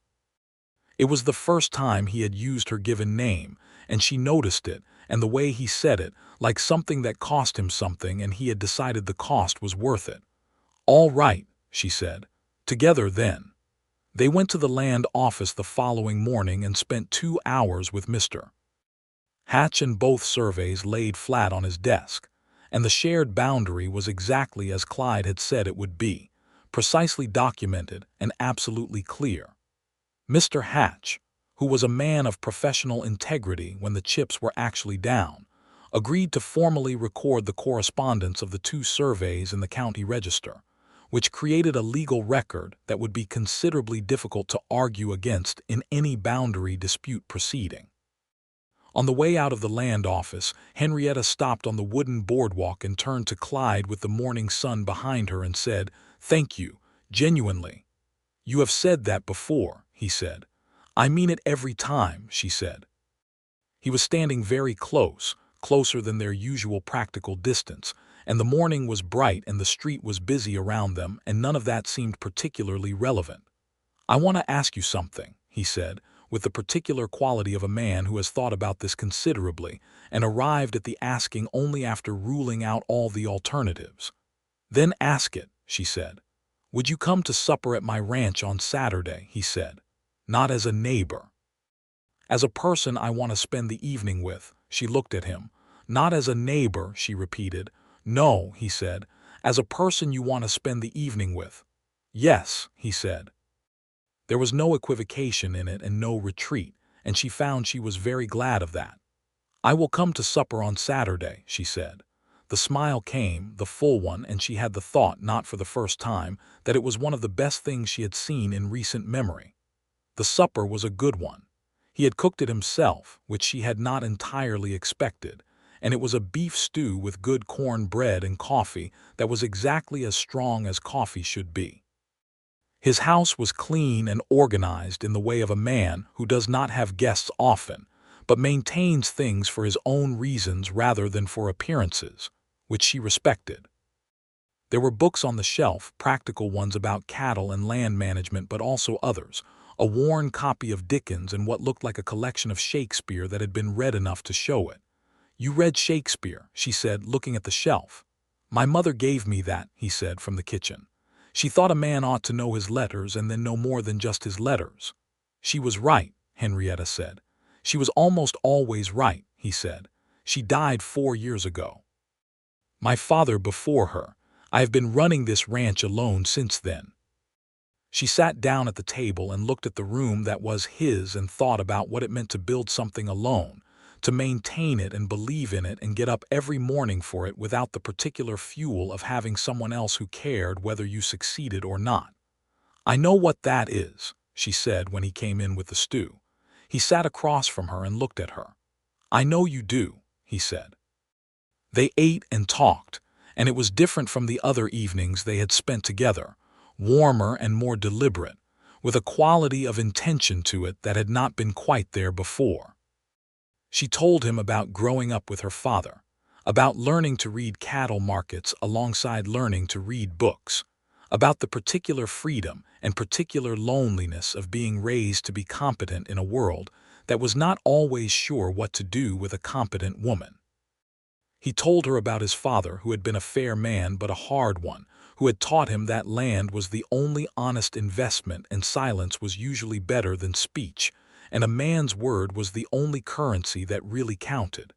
It was the first time he had used her given name, and she noticed it, and the way he said it, like something that cost him something and he had decided the cost was worth it. "All right," she said. "Together then." They went to the land office the following morning and spent 2 hours with Mr. Hatch, and both surveys laid flat on his desk, and the shared boundary was exactly as Clyde had said it would be, precisely documented and absolutely clear. Mr. Hatch, who was a man of professional integrity when the chips were actually down, agreed to formally record the correspondence of the 2 surveys in the county register, which created a legal record that would be considerably difficult to argue against in any boundary dispute proceeding. On the way out of the land office, Henrietta stopped on the wooden boardwalk and turned to Clyde with the morning sun behind her and said, "Thank you, genuinely." "You have said that before," he said. "I mean it every time," she said. He was standing very close, closer than their usual practical distance, and the morning was bright and the street was busy around them, and none of that seemed particularly relevant. "I want to ask you something," he said, with the particular quality of a man who has thought about this considerably and arrived at the asking only after ruling out all the alternatives. "Then ask it," she said. "Would you come to supper at my ranch on Saturday?" he said. "Not as a neighbor." "As a person I want to spend the evening with." She looked at him. "Not as a neighbor," she repeated. "No," he said. "As a person you want to spend the evening with." "Yes," he said. There was no equivocation in it and no retreat, and she found she was very glad of that. "I will come to supper on Saturday," she said. The smile came, the full one, and she had the thought, not for the first time, that it was one of the best things she had seen in recent memory. The supper was a good one. He had cooked it himself, which she had not entirely expected, and it was a beef stew with good corn bread and coffee that was exactly as strong as coffee should be. His house was clean and organized in the way of a man who does not have guests often, but maintains things for his own reasons rather than for appearances, which she respected. There were books on the shelf, practical ones about cattle and land management, but also others, a worn copy of Dickens and what looked like a collection of Shakespeare that had been read enough to show it. "You read Shakespeare," she said, looking at the shelf. "My mother gave me that," he said, from the kitchen. "She thought a man ought to know his letters and then know more than just his letters." "She was right," Henrietta said. "She was almost always right," he said. "She died 4 years ago. My father before her. I have been running this ranch alone since then." She sat down at the table and looked at the room that was his and thought about what it meant to build something alone, to maintain it and believe in it and get up every morning for it without the particular fuel of having someone else who cared whether you succeeded or not. "I know what that is," she said when he came in with the stew. He sat across from her and looked at her. "I know you do," he said. They ate and talked, and it was different from the other evenings they had spent together, warmer and more deliberate, with a quality of intention to it that had not been quite there before. She told him about growing up with her father, about learning to read cattle markets alongside learning to read books, about the particular freedom and particular loneliness of being raised to be competent in a world that was not always sure what to do with a competent woman. He told her about his father, who had been a fair man but a hard one, who had taught him that land was the only honest investment and silence was usually better than speech, and a man's word was the only currency that really counted.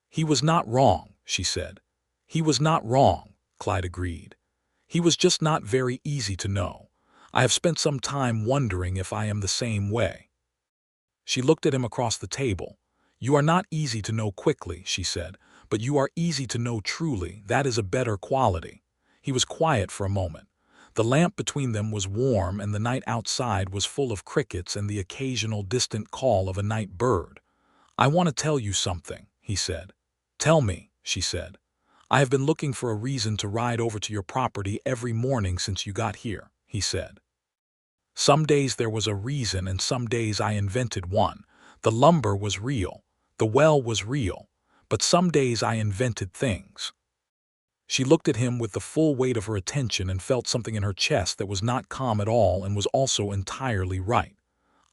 "He was not wrong," she said. "He was not wrong," Clyde agreed. "He was just not very easy to know. I have spent some time wondering if I am the same way." She looked at him across the table. "You are not easy to know quickly," she said, "but you are easy to know truly. That is a better quality." He was quiet for a moment. The lamp between them was warm and the night outside was full of crickets and the occasional distant call of a night bird. "I want to tell you something," he said. "Tell me," she said. "I have been looking for a reason to ride over to your property every morning since you got here," he said. "Some days there was a reason and some days I invented one. The lumber was real. The well was real. But some days I invented things." She looked at him with the full weight of her attention and felt something in her chest that was not calm at all and was also entirely right.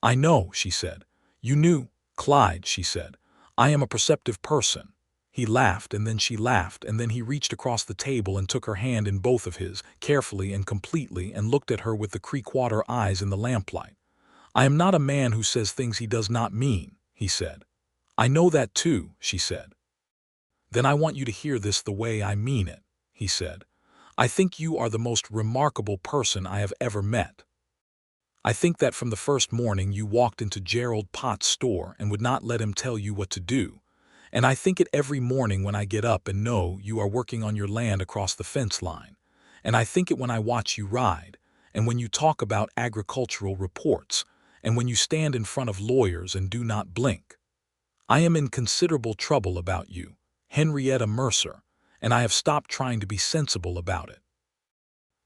"I know," she said. "You knew." "Clyde," she said. "I am a perceptive person." He laughed, and then she laughed, and then he reached across the table and took her hand in both of his, carefully and completely, and looked at her with the creek-water eyes in the lamplight. "I am not a man who says things he does not mean," he said. "I know that too," she said. "Then I want you to hear this the way I mean it," he said. "I think you are the most remarkable person I have ever met. I think that from the first morning you walked into Gerald Potts' store and would not let him tell you what to do. And I think it every morning when I get up and know you are working on your land across the fence line. And I think it when I watch you ride, and when you talk about agricultural reports, and when you stand in front of lawyers and do not blink. I am in considerable trouble about you, Henrietta Mercer, and I have stopped trying to be sensible about it."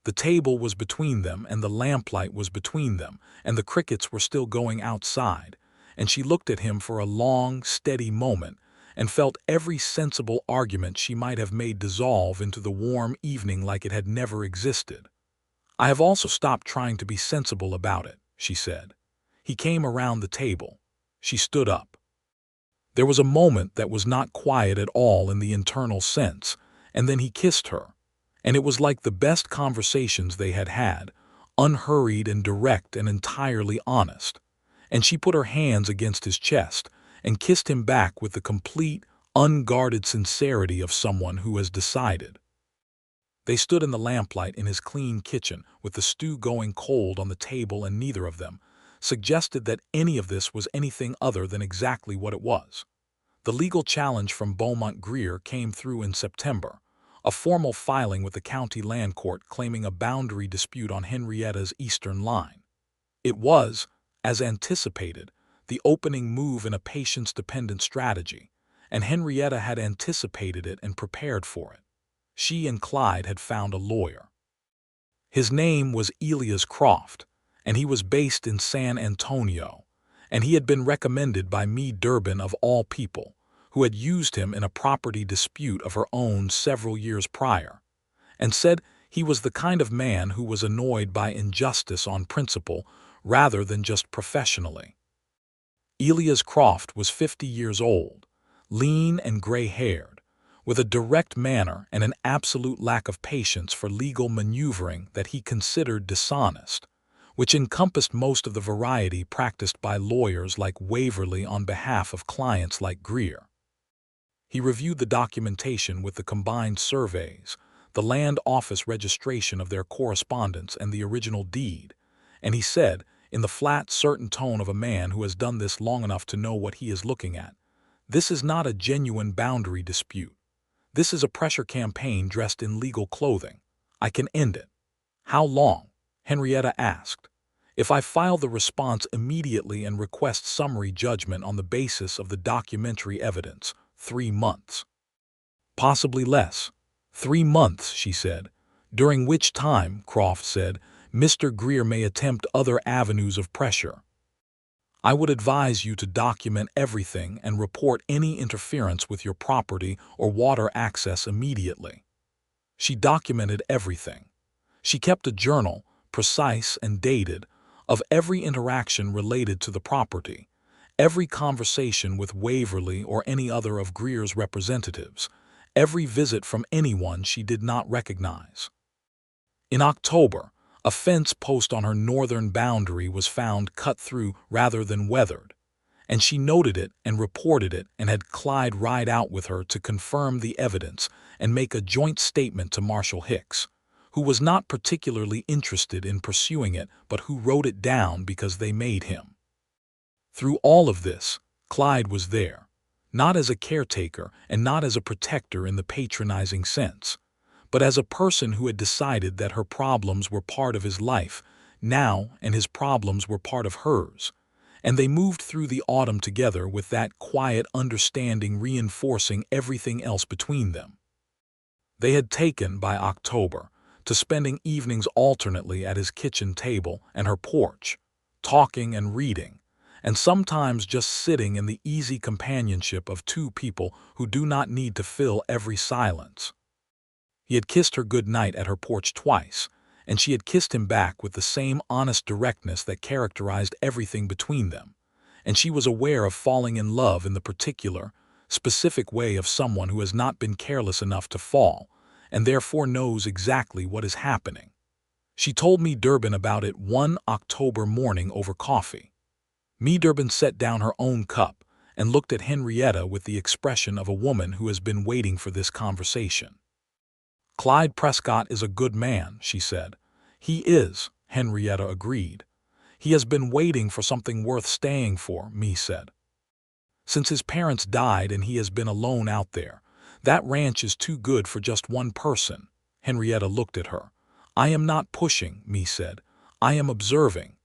The table was between them, and the lamplight was between them, and the crickets were still going outside, and she looked at him for a long, steady moment, and felt every sensible argument she might have made dissolve into the warm evening like it had never existed. "I have also stopped trying to be sensible about it," she said. He came around the table. She stood up. There was a moment that was not quiet at all in the internal sense, and then he kissed her, and it was like the best conversations they had had, unhurried and direct and entirely honest, and she put her hands against his chest and kissed him back with the complete, unguarded sincerity of someone who has decided. They stood in the lamplight in his clean kitchen with the stew going cold on the table, and neither of them suggested that any of this was anything other than exactly what it was. The legal challenge from Beaumont Greer came through in September, a formal filing with the county land court claiming a boundary dispute on Henrietta's eastern line. It was, as anticipated, the opening move in a patience-dependent strategy, and Henrietta had anticipated it and prepared for it. She and Clyde had found a lawyer. His name was Elias Croft, and he was based in San Antonio, and he had been recommended by Mee Durbin of all people, who had used him in a property dispute of her own several years prior, and said he was the kind of man who was annoyed by injustice on principle rather than just professionally. Elias Croft was 50 years old, lean and gray-haired, with a direct manner and an absolute lack of patience for legal maneuvering that he considered dishonest, which encompassed most of the variety practiced by lawyers like Waverly on behalf of clients like Greer. He reviewed the documentation with the combined surveys, the land office registration of their correspondence, and the original deed, and he said, in the flat, certain tone of a man who has done this long enough to know what he is looking at, "This is not a genuine boundary dispute. This is a pressure campaign dressed in legal clothing. I can end it." "How long?" Henrietta asked. "If I file the response immediately and request summary judgment on the basis of the documentary evidence, 3 months. Possibly less. 3 months, she said. During which time, Croft said, Mr. Greer may attempt other avenues of pressure. I would advise you to document everything and report any interference with your property or water access immediately. She documented everything. She kept a journal, precise and dated, of every interaction related to the property, every conversation with Waverly or any other of Greer's representatives, every visit from anyone she did not recognize. In October, a fence post on her northern boundary was found cut through rather than weathered, and she noted it and reported it and had Clyde ride out with her to confirm the evidence and make a joint statement to Marshal Hicks, who was not particularly interested in pursuing it but who wrote it down because they made him. Through all of this, Clyde was there, not as a caretaker and not as a protector in the patronizing sense, but as a person who had decided that her problems were part of his life now and his problems were part of hers, and they moved through the autumn together with that quiet understanding reinforcing everything else between them. They had taken, by October, to spending evenings alternately at his kitchen table and her porch, talking and reading, and sometimes just sitting in the easy companionship of two people who do not need to fill every silence. He had kissed her good night at her porch twice, and she had kissed him back with the same honest directness that characterized everything between them, and she was aware of falling in love in the particular, specific way of someone who has not been careless enough to fall, and therefore knows exactly what is happening. She told me Durbin about it one October morning over coffee. Me Durbin set down her own cup and looked at Henrietta with the expression of a woman who has been waiting for this conversation. "Clyde Prescott is a good man," she said. "He is," Henrietta agreed. "He has been waiting for something worth staying for," Me said. "Since his parents died and he has been alone out there. That ranch is too good for just one person." Henrietta looked at her. "I am not pushing," Me said. "I am observing."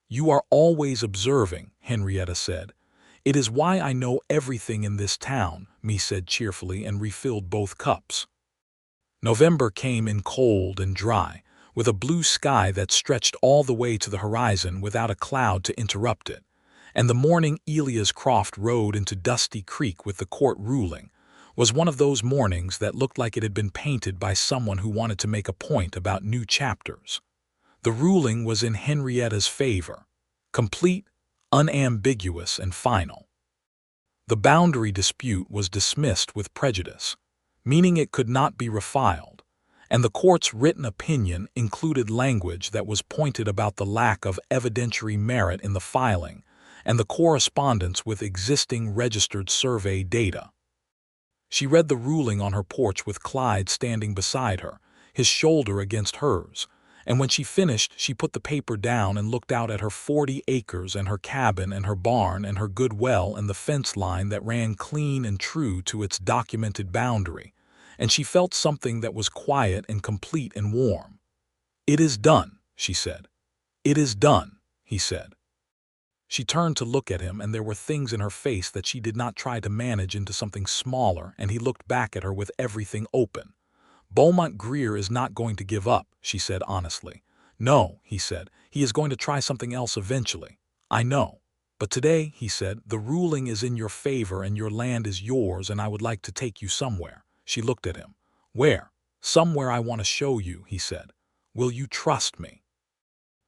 "You are always observing," Henrietta said. "It is why I know everything in this town," Me said cheerfully and refilled both cups. November came in cold and dry, with a blue sky that stretched all the way to the horizon without a cloud to interrupt it, and the morning Elias Croft rode into Dusty Creek with the court ruling was one of those mornings that looked like it had been painted by someone who wanted to make a point about new chapters. The ruling was in Henrietta's favor, complete, unambiguous, and final. The boundary dispute was dismissed with prejudice, meaning it could not be refiled, and the court's written opinion included language that was pointed about the lack of evidentiary merit in the filing and the correspondence with existing registered survey data. She read the ruling on her porch with Clyde standing beside her, his shoulder against hers, and when she finished she put the paper down and looked out at her 40 acres and her cabin and her barn and her good well and the fence line that ran clean and true to its documented boundary, and she felt something that was quiet and complete and warm. "It is done," she said. "It is done," he said. She turned to look at him, and there were things in her face that she did not try to manage into something smaller, and he looked back at her with everything open. "Beaumont Greer is not going to give up," she said honestly. "No," he said, "he is going to try something else eventually. I know. But today," he said, "the ruling is in your favor and your land is yours, and I would like to take you somewhere." She looked at him. "Where?" "Somewhere I want to show you," he said. "Will you trust me?"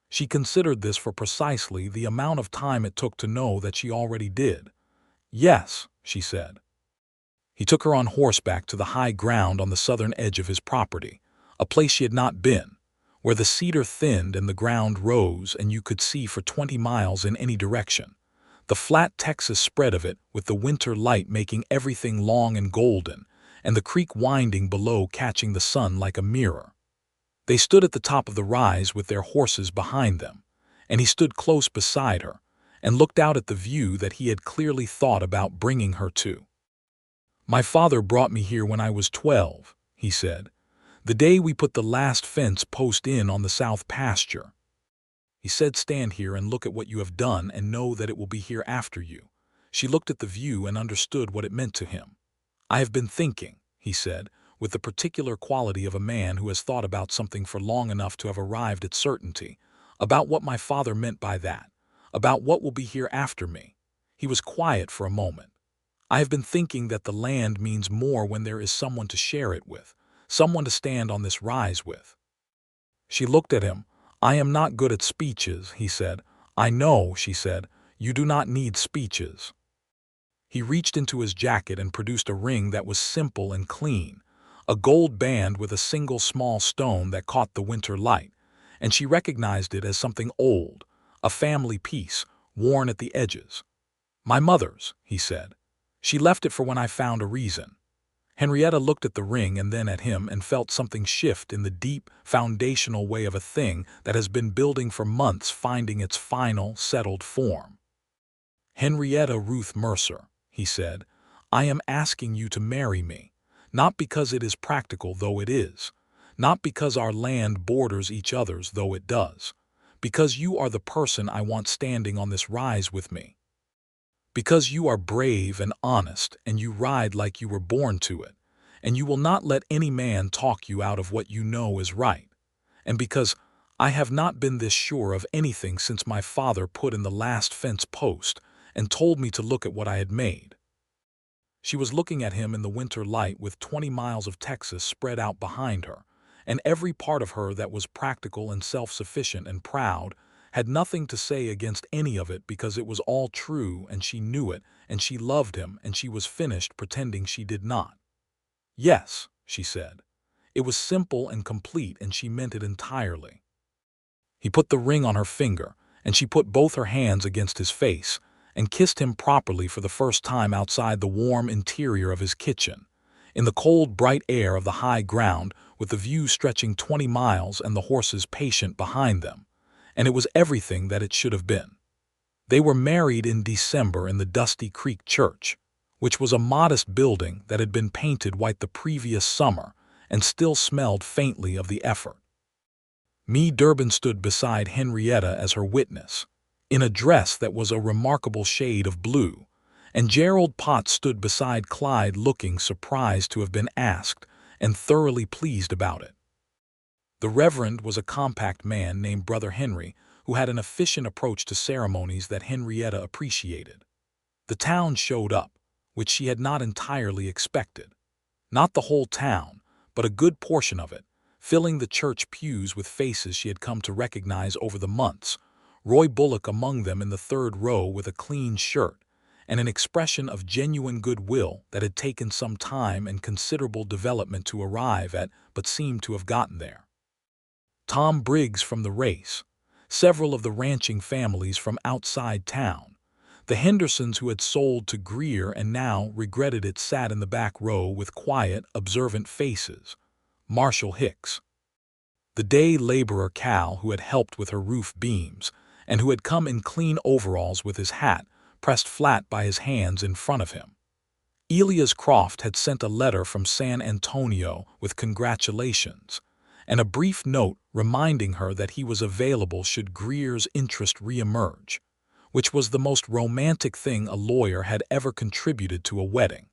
She considered this for precisely the amount of time it took to know that she already did. "Yes," she said. He took her on horseback to the high ground on the southern edge of his property, a place she had not been, where the cedar thinned and the ground rose and you could see for 20 miles in any direction, the flat Texas spread of it with the winter light making everything long and golden, and the creek winding below catching the sun like a mirror. They stood at the top of the rise with their horses behind them, and he stood close beside her and looked out at the view that he had clearly thought about bringing her to. "My father brought me here when I was 12, he said, "the day we put the last fence post in on the south pasture. He said, 'Stand here and look at what you have done and know that it will be here after you.'" She looked at the view and understood what it meant to him. "I have been thinking," he said, with the particular quality of a man who has thought about something for long enough to have arrived at certainty, "about what my father meant by that, about what will be here after me." He was quiet for a moment. "I have been thinking that the land means more when there is someone to share it with, someone to stand on this rise with." She looked at him. "I am not good at speeches," he said. "I know," she said. "You do not need speeches." He reached into his jacket and produced a ring that was simple and clean, a gold band with a single small stone that caught the winter light, and she recognized it as something old, a family piece, worn at the edges. "My mother's," he said. "She left it for when I found a reason." Henrietta looked at the ring and then at him and felt something shift in the deep, foundational way of a thing that has been building for months finding its final, settled form. "Henrietta Ruth Mercer," he said, "I am asking you to marry me. Not because it is practical, though it is. Not because our land borders each other's, though it does. Because you are the person I want standing on this rise with me. Because you are brave and honest and you ride like you were born to it, and you will not let any man talk you out of what you know is right. And because I have not been this sure of anything since my father put in the last fence post and told me to look at what I had made." She was looking at him in the winter light with 20 miles of Texas spread out behind her, and every part of her that was practical and self-sufficient and proud had nothing to say against any of it because it was all true and she knew it and she loved him and she was finished pretending she did not. Yes, she said. It was simple and complete and she meant it entirely. He put the ring on her finger and she put both her hands against his face and kissed him properly for the first time outside the warm interior of his kitchen, in the cold, bright air of the high ground with the view stretching 20 miles and the horses patient behind them, and it was everything that it should have been. They were married in December in the Dusty Creek Church, which was a modest building that had been painted white the previous summer and still smelled faintly of the effort. Mee Durbin stood beside Henrietta as her witness, in a dress that was a remarkable shade of blue, and Gerald Potts stood beside Clyde looking surprised to have been asked and thoroughly pleased about it. The Reverend was a compact man named Brother Henry who had an efficient approach to ceremonies that Henrietta appreciated. The town showed up, which she had not entirely expected. Not the whole town, but a good portion of it, filling the church pews with faces she had come to recognize over the months, Roy Bullock among them in the third row with a clean shirt, and an expression of genuine goodwill that had taken some time and considerable development to arrive at but seemed to have gotten there. Tom Briggs from the race, several of the ranching families from outside town, the Hendersons who had sold to Greer and now regretted it sat in the back row with quiet, observant faces, Marshall Hicks, the day laborer Cal who had helped with her roof beams and who had come in clean overalls with his hat pressed flat by his hands in front of him. Elias Croft had sent a letter from San Antonio with congratulations and a brief note reminding her that he was available should Greer's interest reemerge, which was the most romantic thing a lawyer had ever contributed to a wedding.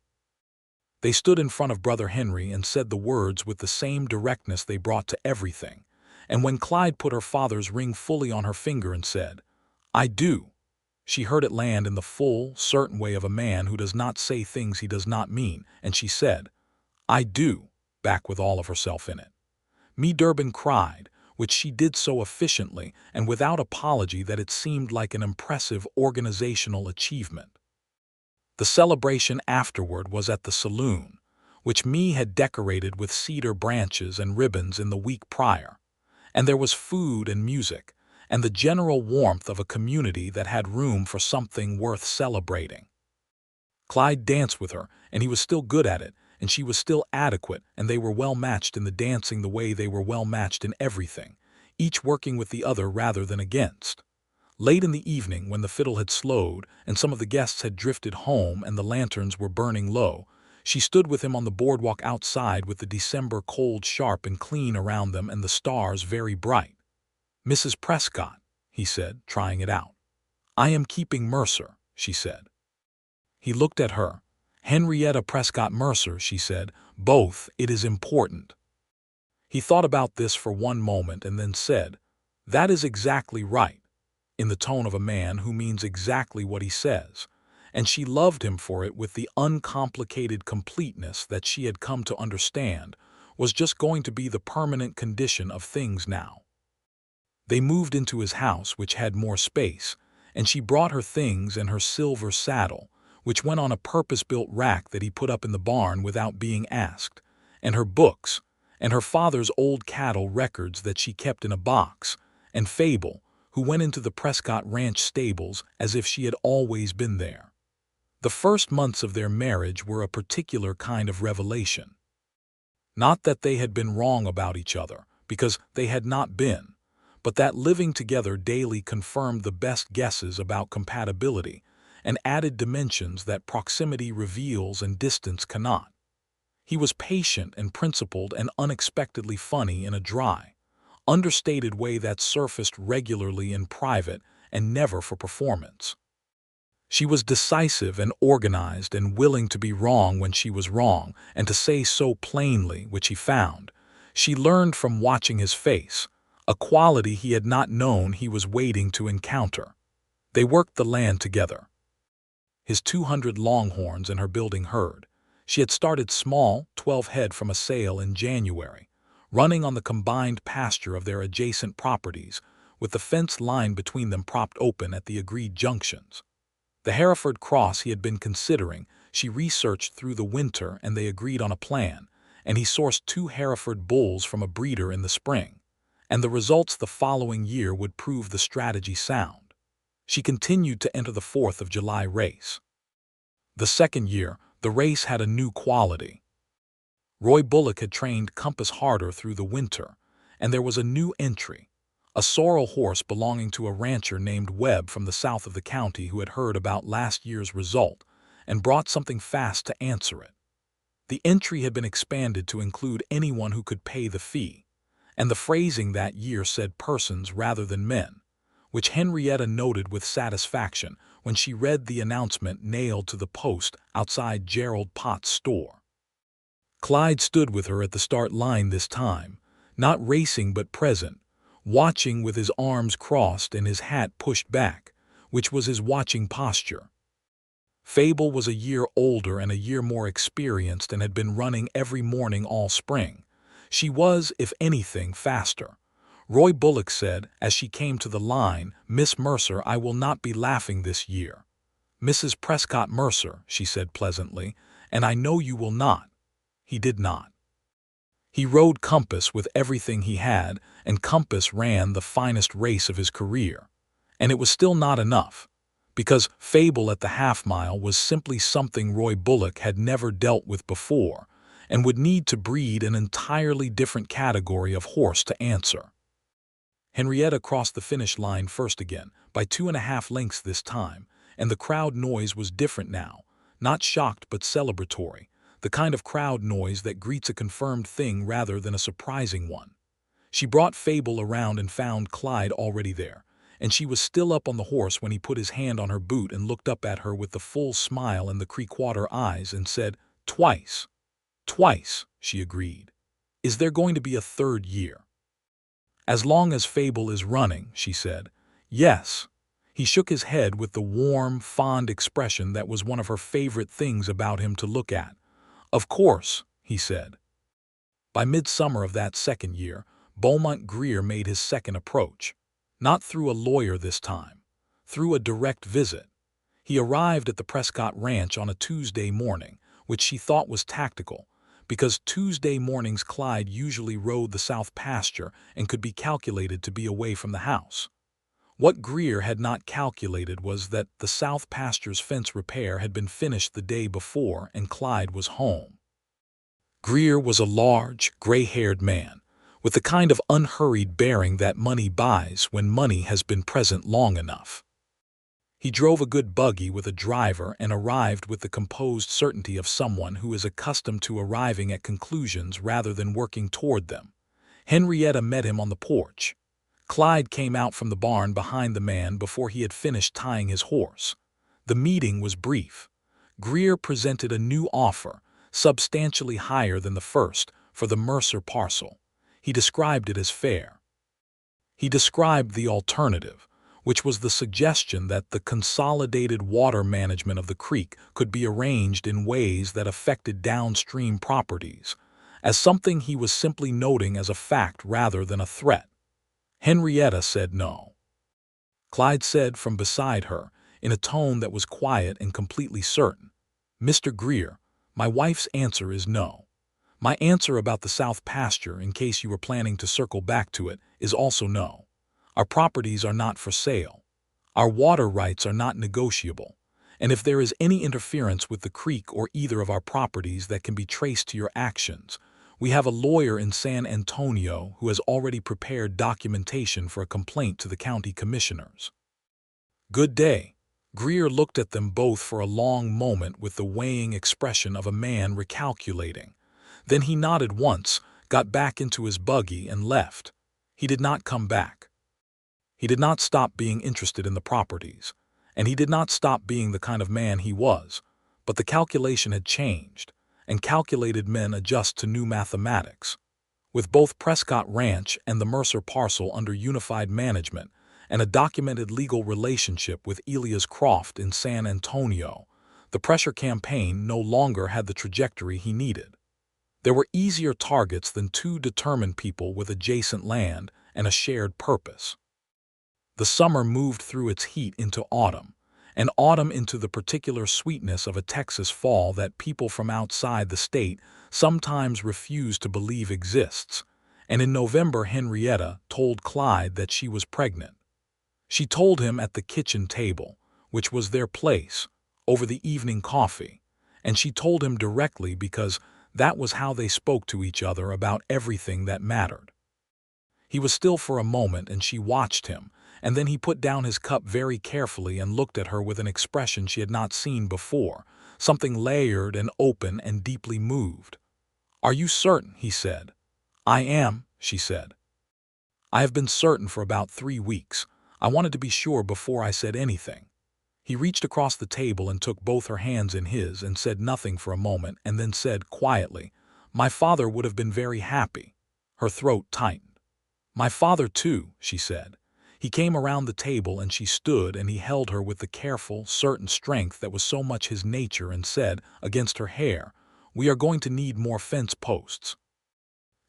They stood in front of Brother Henry and said the words with the same directness they brought to everything, and when Clyde put her father's ring fully on her finger and said, "I do," she heard it land in the full, certain way of a man who does not say things he does not mean, and she said, "I do," back with all of herself in it. Mee Durbin cried, which she did so efficiently and without apology that it seemed like an impressive organizational achievement. The celebration afterward was at the saloon, which Mee had decorated with cedar branches and ribbons in the week prior, and there was food and music, and the general warmth of a community that had room for something worth celebrating. Clyde danced with her, and he was still good at it, and she was still adequate, and they were well matched in the dancing the way they were well matched in everything, each working with the other rather than against. Late in the evening, when the fiddle had slowed and some of the guests had drifted home and the lanterns were burning low, she stood with him on the boardwalk outside with the December cold sharp and clean around them and the stars very bright. "Mrs. Prescott," he said, trying it out. "I am keeping Mercer," she said. He looked at her. "Henrietta Prescott Mercer," she said. "Both, it is important." He thought about this for one moment and then said, "That is exactly right," in the tone of a man who means exactly what he says, and she loved him for it with the uncomplicated completeness that she had come to understand was just going to be the permanent condition of things now. They moved into his house, which had more space, and she brought her things and her silver saddle, which went on a purpose-built rack that he put up in the barn without being asked, and her books, and her father's old cattle records that she kept in a box, and Fable, who went into the Prescott Ranch stables as if she had always been there. The first months of their marriage were a particular kind of revelation. Not that they had been wrong about each other, because they had not been, but that living together daily confirmed the best guesses about compatibility and added dimensions that proximity reveals and distance cannot. He was patient and principled and unexpectedly funny in a dry, understated way that surfaced regularly in private and never for performance. She was decisive and organized and willing to be wrong when she was wrong and to say so plainly, which he found. She learned from watching his face, a quality he had not known he was waiting to encounter. They worked the land together. His 200 longhorns and her building herd. She had started small, 12 head from a sale in January, running on the combined pasture of their adjacent properties, with the fence line between them propped open at the agreed junctions. The Hereford cross he had been considering, she researched through the winter and they agreed on a plan, and he sourced 2 Hereford bulls from a breeder in the spring. And the results the following year would prove the strategy sound. She continued to enter the 4th of July race. The second year, the race had a new quality. Roy Bullock had trained Compass harder through the winter, and there was a new entry, a sorrel horse belonging to a rancher named Webb from the south of the county who had heard about last year's result and brought something fast to answer it. The entry had been expanded to include anyone who could pay the fee, and the phrasing that year said persons rather than men, which Henrietta noted with satisfaction when she read the announcement nailed to the post outside Gerald Potts' store. Clyde stood with her at the start line this time, not racing but present, watching with his arms crossed and his hat pushed back, which was his watching posture. Fable was a year older and a year more experienced and had been running every morning all spring. She was, if anything, faster. Roy Bullock said, as she came to the line, "Miss Mercer, I will not be laughing this year." "Mrs. Prescott Mercer," she said pleasantly, "and I know you will not." He did not. He rode Compass with everything he had, and Compass ran the finest race of his career. And it was still not enough, because Fable at the half-mile was simply something Roy Bullock had never dealt with before, and would need to breed an entirely different category of horse to answer. Henrietta crossed the finish line first again, by 2.5 lengths this time, and the crowd noise was different now, not shocked but celebratory, the kind of crowd noise that greets a confirmed thing rather than a surprising one. She brought Fable around and found Clyde already there, and she was still up on the horse when he put his hand on her boot and looked up at her with the full smile and the Creekwater eyes and said, "Twice." "Twice," she agreed. "Is there going to be a third year?" "As long as Fable is running," she said. "Yes." He shook his head with the warm, fond expression that was one of her favorite things about him to look at. "Of course," he said. By midsummer of that second year, Beaumont Greer made his second approach. Not through a lawyer this time. Through a direct visit. He arrived at the Prescott Ranch on a Tuesday morning, which she thought was tactical, because Tuesday mornings Clyde usually rode the south pasture and could be calculated to be away from the house. What Greer had not calculated was that the south pasture's fence repair had been finished the day before and Clyde was home. Greer was a large, gray-haired man, with the kind of unhurried bearing that money buys when money has been present long enough. He drove a good buggy with a driver and arrived with the composed certainty of someone who is accustomed to arriving at conclusions rather than working toward them. Henrietta met him on the porch. Clyde came out from the barn behind the man before he had finished tying his horse. The meeting was brief. Greer presented a new offer, substantially higher than the first, for the Mercer parcel. He described it as fair. He described the alternative, which was the suggestion that the consolidated water management of the creek could be arranged in ways that affected downstream properties, as something he was simply noting as a fact rather than a threat. Henrietta said no. Clyde said from beside her, in a tone that was quiet and completely certain, "Mr. Greer, my wife's answer is no. My answer about the south pasture, in case you were planning to circle back to it, is also no. Our properties are not for sale. Our water rights are not negotiable. And if there is any interference with the creek or either of our properties that can be traced to your actions, we have a lawyer in San Antonio who has already prepared documentation for a complaint to the county commissioners." "Good day." Greer looked at them both for a long moment with the weighing expression of a man recalculating. Then he nodded once, got back into his buggy and left. He did not come back. He did not stop being interested in the properties, and he did not stop being the kind of man he was, but the calculation had changed, and calculated men adjust to new mathematics. With both Prescott Ranch and the Mercer parcel under unified management, and a documented legal relationship with Elias Croft in San Antonio, the pressure campaign no longer had the trajectory he needed. There were easier targets than 2 determined people with adjacent land and a shared purpose. The summer moved through its heat into autumn, and autumn into the particular sweetness of a Texas fall that people from outside the state sometimes refuse to believe exists. And in November, Henrietta told Clyde that she was pregnant. She told him at the kitchen table, which was their place, over the evening coffee, and she told him directly because that was how they spoke to each other about everything that mattered. He was still for a moment, and she watched him, and then he put down his cup very carefully and looked at her with an expression she had not seen before, something layered and open and deeply moved. "Are you certain?" he said. "I am," she said. "I have been certain for about 3 weeks. I wanted to be sure before I said anything." He reached across the table and took both her hands in his and said nothing for a moment, and then said quietly, "My father would have been very happy." Her throat tightened. "My father too," she said. He came around the table and she stood, and he held her with the careful, certain strength that was so much his nature, and said, against her hair, "We are going to need more fence posts."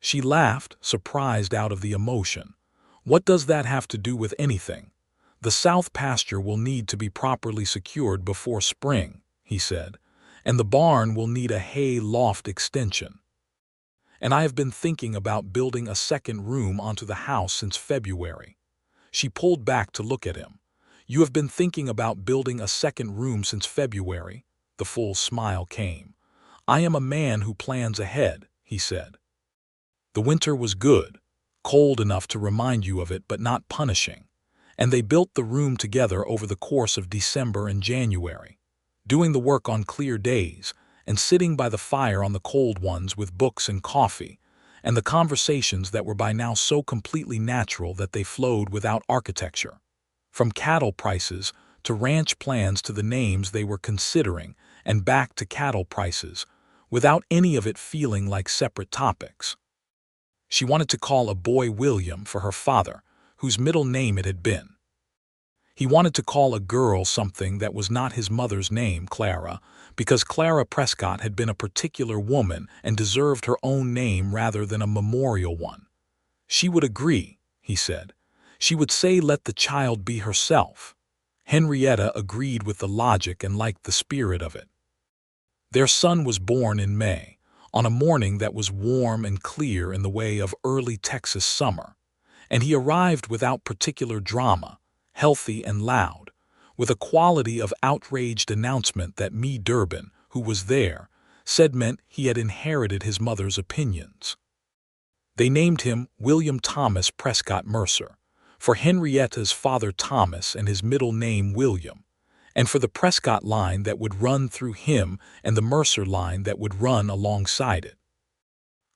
She laughed, surprised out of the emotion. "What does that have to do with anything? The south pasture will need to be properly secured before spring," he said, "and the barn will need a hay loft extension. And I have been thinking about building a second room onto the house since February." She pulled back to look at him. "You have been thinking about building a second room since February?" The full smile came. "I am a man who plans ahead," he said. "The winter was good, cold enough to remind you of it but not punishing, and they built the room together over the course of December and January, doing the work on clear days and sitting by the fire on the cold ones with books and coffee, and the conversations that were by now so completely natural that they flowed without architecture. From cattle prices to ranch plans to the names they were considering, and back to cattle prices, without any of it feeling like separate topics. She wanted to call a boy William for her father, whose middle name it had been. He wanted to call a girl something that was not his mother's name, Clara, because Clara Prescott had been a particular woman and deserved her own name rather than a memorial one. She would agree, he said. She would say let the child be herself. Henrietta agreed with the logic and liked the spirit of it. Their son was born in May, on a morning that was warm and clear in the way of early Texas summer, and he arrived without particular drama, healthy and loud, with a quality of outraged announcement that Me Durbin, who was there, said meant he had inherited his mother's opinions. They named him William Thomas Prescott Mercer, for Henrietta's father Thomas and his middle name William, and for the Prescott line that would run through him and the Mercer line that would run alongside it.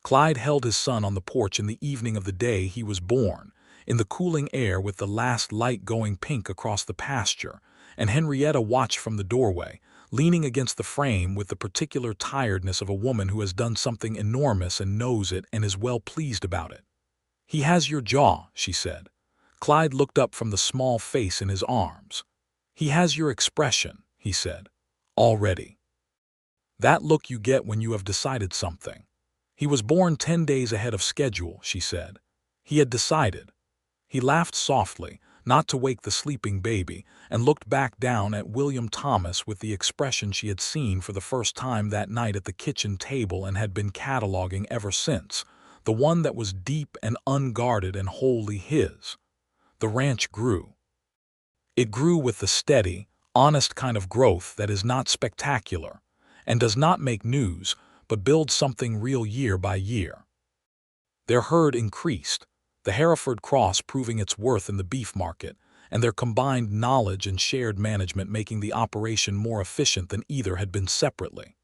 Clyde held his son on the porch in the evening of the day he was born, in the cooling air with the last light going pink across the pasture, and Henrietta watched from the doorway, leaning against the frame with the particular tiredness of a woman who has done something enormous and knows it and is well pleased about it. "He has your jaw," she said. Clyde looked up from the small face in his arms. "He has your expression," he said. "Already. That look you get when you have decided something." "He was born 10 days ahead of schedule," she said. He had decided. He laughed softly, not to wake the sleeping baby, and looked back down at William Thomas with the expression she had seen for the first time that night at the kitchen table and had been cataloging ever since, the one that was deep and unguarded and wholly his. The ranch grew. It grew with the steady, honest kind of growth that is not spectacular, and does not make news, but builds something real year by year. Their herd increased, the Hereford cross proving its worth in the beef market, and their combined knowledge and shared management making the operation more efficient than either had been separately.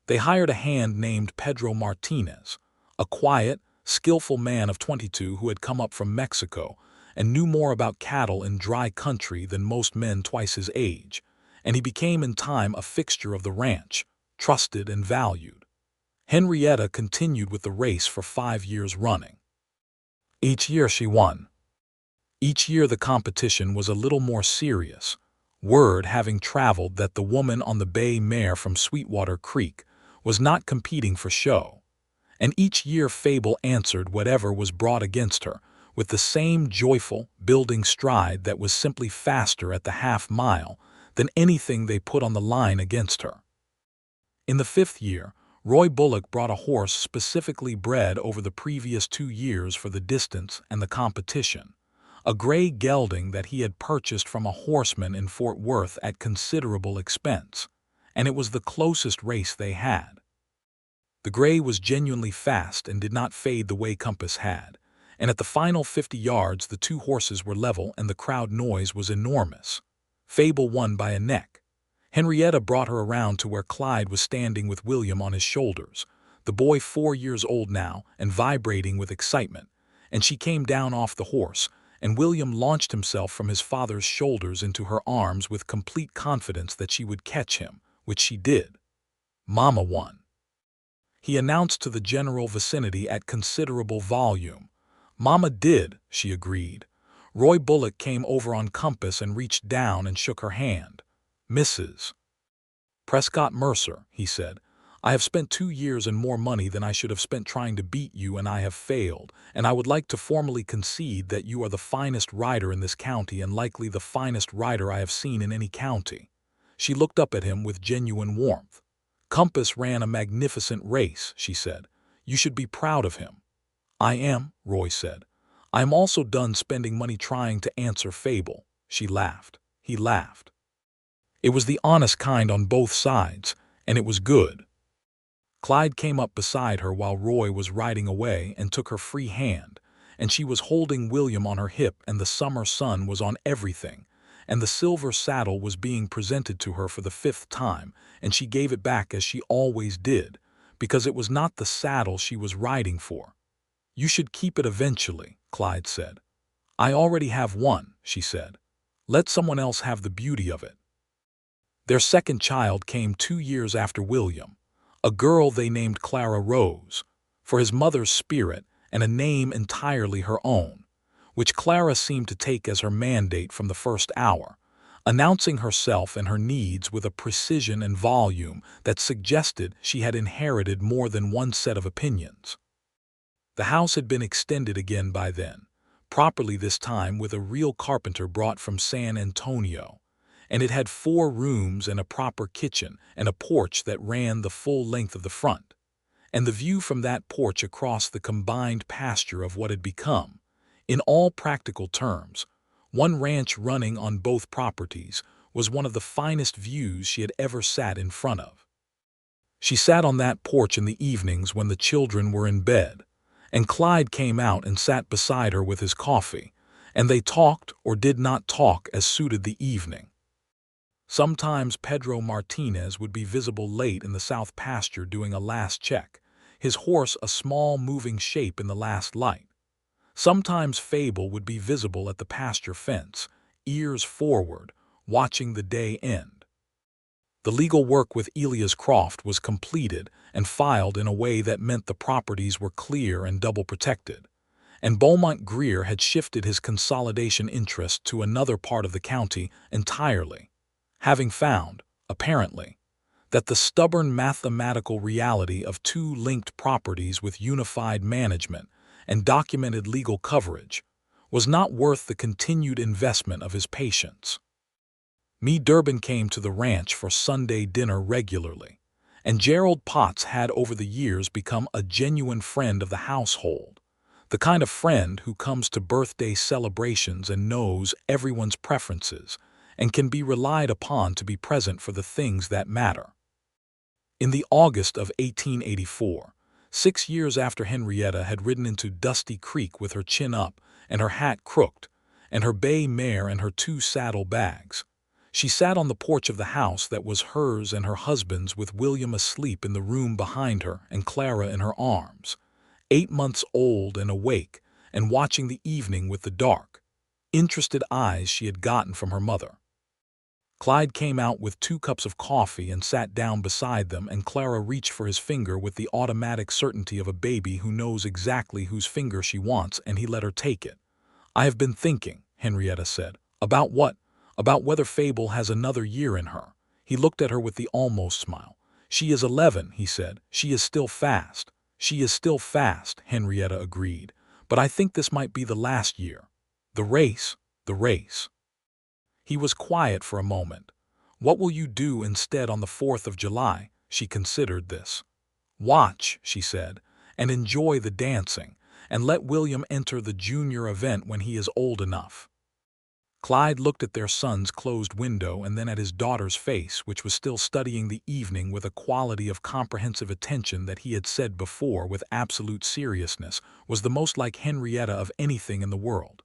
They hired a hand named Pedro Martinez, a quiet, skillful man of 22 who had come up from Mexico and knew more about cattle in dry country than most men twice his age, and he became in time a fixture of the ranch, trusted and valued. Henrietta continued with the race for 5 years running. Each year she won. Each year the competition was a little more serious, word having traveled that the woman on the bay mare from Sweetwater Creek was not competing for show, and each year Fable answered whatever was brought against her, with the same joyful, building stride that was simply faster at the half-mile than anything they put on the line against her. In the 5th year, Roy Bullock brought a horse specifically bred over the previous 2 years for the distance and the competition, a gray gelding that he had purchased from a horseman in Fort Worth at considerable expense, and it was the closest race they had. The gray was genuinely fast and did not fade the way Compass had, and at the final 50 yards the two horses were level and the crowd noise was enormous. Fable won by a neck. Henrietta brought her around to where Clyde was standing with William on his shoulders, the boy 4 years old now and vibrating with excitement, and she came down off the horse, and William launched himself from his father's shoulders into her arms with complete confidence that she would catch him, which she did. Mama won, he announced to the general vicinity at considerable volume. Mama did, she agreed. Roy Bullock came over on Compass and reached down and shook her hand. Mrs. Prescott Mercer, he said, I have spent 2 years and more money than I should have spent trying to beat you, and I have failed, and I would like to formally concede that you are the finest rider in this county and likely the finest rider I have seen in any county. She looked up at him with genuine warmth. Compass ran a magnificent race, she said. You should be proud of him. I am, Roy said. I am also done spending money trying to answer Fable. She laughed. He laughed. It was the honest kind on both sides, and it was good. Clyde came up beside her while Roy was riding away and took her free hand, and she was holding William on her hip, and the summer sun was on everything, and the silver saddle was being presented to her for the 5th time, and she gave it back as she always did, because it was not the saddle she was riding for. You should keep it eventually, Clyde said. I already have one, she said. Let someone else have the beauty of it. Their second child came 2 years after William, a girl they named Clara Rose, for his mother's spirit and a name entirely her own, which Clara seemed to take as her mandate from the first hour, announcing herself and her needs with a precision and volume that suggested she had inherited more than one set of opinions. The house had been extended again by then, properly this time with a real carpenter brought from San Antonio, and it had 4 rooms and a proper kitchen and a porch that ran the full length of the front, and the view from that porch across the combined pasture of what had become, in all practical terms, one ranch running on both properties, was one of the finest views she had ever sat in front of. She sat on that porch in the evenings when the children were in bed, and Clyde came out and sat beside her with his coffee, and they talked or did not talk as suited the evening. Sometimes Pedro Martinez would be visible late in the south pasture doing a last check, his horse a small moving shape in the last light. Sometimes Fable would be visible at the pasture fence, ears forward, watching the day end. The legal work with Elias Croft was completed and filed in a way that meant the properties were clear and double protected, and Beaumont Greer had shifted his consolidation interest to another part of the county entirely, having found, apparently, that the stubborn mathematical reality of 2 linked properties with unified management and documented legal coverage was not worth the continued investment of his patience. Durbin came to the ranch for Sunday dinner regularly, and Gerald Potts had over the years become a genuine friend of the household, the kind of friend who comes to birthday celebrations and knows everyone's preferences and can be relied upon to be present for the things that matter. In the August of 1884, 6 years after Henrietta had ridden into Dusty Creek with her chin up and her hat crooked, and her bay mare and her 2 saddle bags, she sat on the porch of the house that was hers and her husband's, with William asleep in the room behind her and Clara in her arms, 8 months old and awake and watching the evening with the dark, interested eyes she had gotten from her mother. Clyde came out with 2 cups of coffee and sat down beside them, and Clara reached for his finger with the automatic certainty of a baby who knows exactly whose finger she wants, and he let her take it. I have been thinking, Henrietta said. About what? About whether Fable has another year in her. He looked at her with the almost smile. She is 11, he said. She is still fast. She is still fast, Henrietta agreed. but I think this might be the last year. The race, the race. He was quiet for a moment. What will you do instead on the 4th of July? She considered this. Watch, she said, and enjoy the dancing, and let William enter the junior event when he is old enough. Clyde looked at their son's closed window and then at his daughter's face, which was still studying the evening with a quality of comprehensive attention that he had said before with absolute seriousness was the most like Henrietta of anything in the world.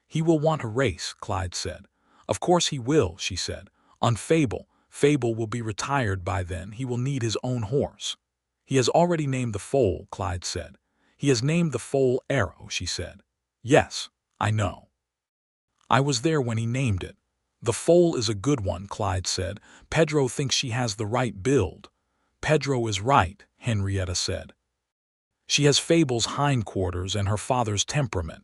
He will want a race, Clyde said. Of course he will, she said. On Fable. Fable will be retired by then. He will need his own horse. He has already named the foal, Clyde said. He has named the foal Arrow, she said. Yes, I know. I was there when he named it. The foal is a good one, Clyde said. Pedro thinks she has the right build. Pedro is right, Henrietta said. She has Fable's hindquarters and her father's temperament.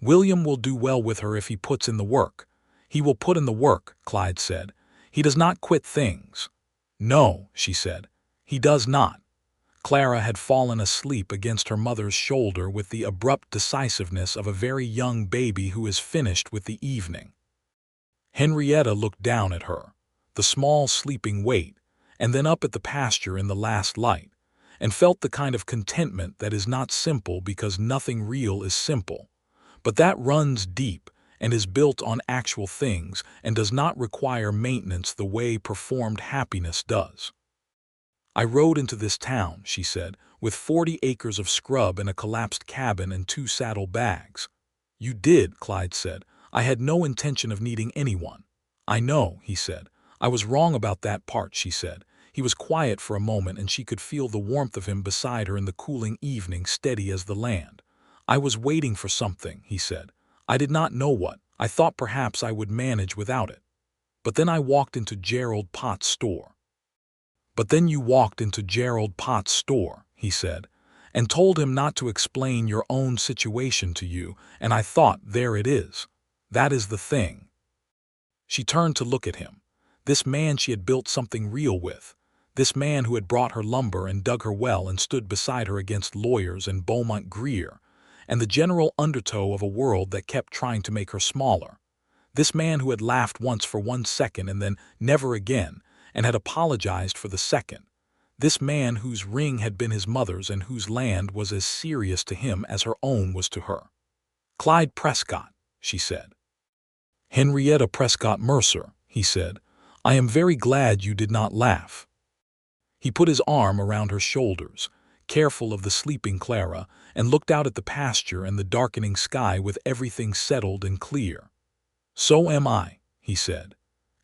William will do well with her if he puts in the work. He will put in the work, Clyde said. He does not quit things. No, she said. He does not. Clara had fallen asleep against her mother's shoulder with the abrupt decisiveness of a very young baby who is finished with the evening. Henrietta looked down at her, the small sleeping weight, and then up at the pasture in the last light, and felt the kind of contentment that is not simple because nothing real is simple, but that runs deep and is built on actual things and does not require maintenance the way performed happiness does. I rode into this town, she said, with 40 acres of scrub and a collapsed cabin and 2 saddle bags. You did, Clyde said. I had no intention of needing anyone. I know, he said. I was wrong about that part, she said. He was quiet for a moment and she could feel the warmth of him beside her in the cooling evening, steady as the land. I was waiting for something, he said. I did not know what. I thought perhaps I would manage without it. But then I walked into Gerald Potts' store. But then you walked into Gerald Potts' store, he said, and told him not to explain your own situation to you, and I thought, there it is. That is the thing. She turned to look at him. This man she had built something real with. This man who had brought her lumber and dug her well and stood beside her against lawyers and Beaumont Greer, and the general undertow of a world that kept trying to make her smaller. This man who had laughed once for 1 second and then never again, and had apologized for the second. This man whose ring had been his mother's and whose land was as serious to him as her own was to her. Clyde Prescott, she said. Henrietta Prescott Mercer, he said. I am very glad you did not laugh. He put his arm around her shoulders, careful of the sleeping Clara, and looked out at the pasture and the darkening sky with everything settled and clear. So am I, he said.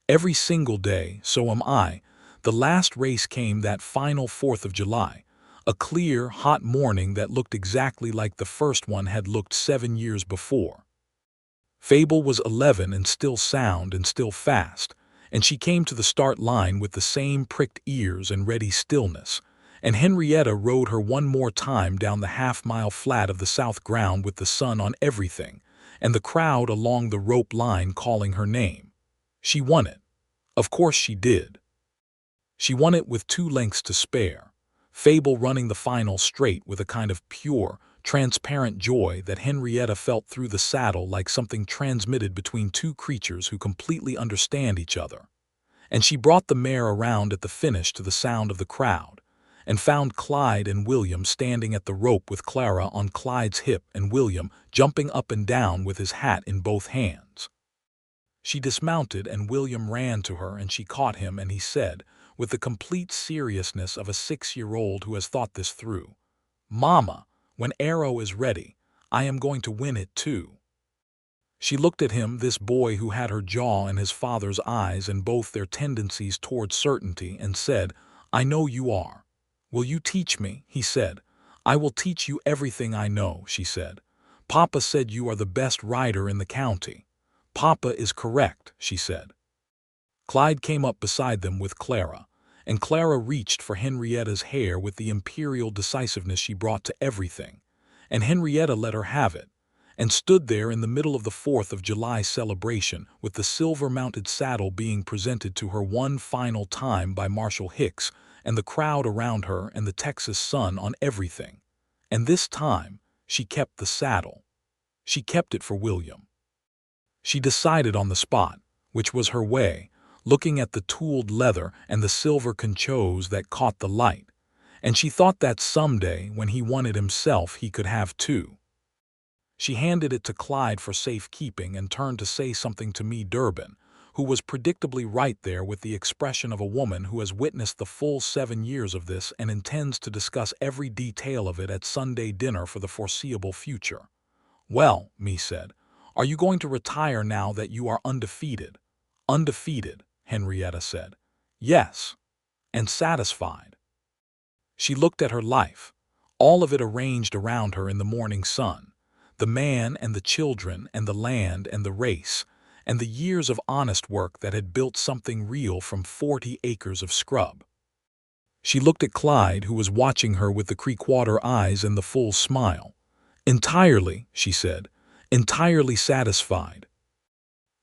Every single day, so am I. The last race came that final 4th of July, a clear, hot morning that looked exactly like the first one had looked 7 years before. Fable was 11 and still sound and still fast, and she came to the start line with the same pricked ears and ready stillness, and Henrietta rode her one more time down the half-mile flat of the south ground with the sun on everything, and the crowd along the rope line calling her name. She won it. Of course she did. She won it with 2 lengths to spare, Fable running the final straight with a kind of pure, transparent joy that Henrietta felt through the saddle like something transmitted between 2 creatures who completely understand each other. And she brought the mare around at the finish to the sound of the crowd, and found Clyde and William standing at the rope with Clara on Clyde's hip and William jumping up and down with his hat in both hands. She dismounted and William ran to her and she caught him and he said, with the complete seriousness of a 6-year-old who has thought this through, Mama, when Arrow is ready, I am going to win it too. She looked at him, this boy who had her jaw and his father's eyes and both their tendencies toward certainty, and said, I know you are. Will you teach me? He said. I will teach you everything I know, she said. Papa said you are the best rider in the county. Papa is correct, she said. Clyde came up beside them with Clara, and Clara reached for Henrietta's hair with the imperial decisiveness she brought to everything, and Henrietta let her have it, and stood there in the middle of the 4th of July celebration with the silver-mounted saddle being presented to her one final time by Marshal Hicks, and the crowd around her and the Texas sun on everything. And this time, she kept the saddle. She kept it for William. She decided on the spot, which was her way, looking at the tooled leather and the silver conchos that caught the light, and she thought that someday, when he wanted himself, he could have too. She handed it to Clyde for safekeeping and turned to say something to me Durbin, who was predictably right there with the expression of a woman who has witnessed the full 7 years of this and intends to discuss every detail of it at Sunday dinner for the foreseeable future. "Well," me said, "are you going to retire now that you are undefeated?" "Undefeated," Henrietta said. "Yes, and satisfied." She looked at her life, all of it arranged around her in the morning sun, the man and the children and the land and the race, and the years of honest work that had built something real from 40 acres of scrub. She looked at Clyde, who was watching her with the creekwater eyes and the full smile. "Entirely," she said, "entirely satisfied."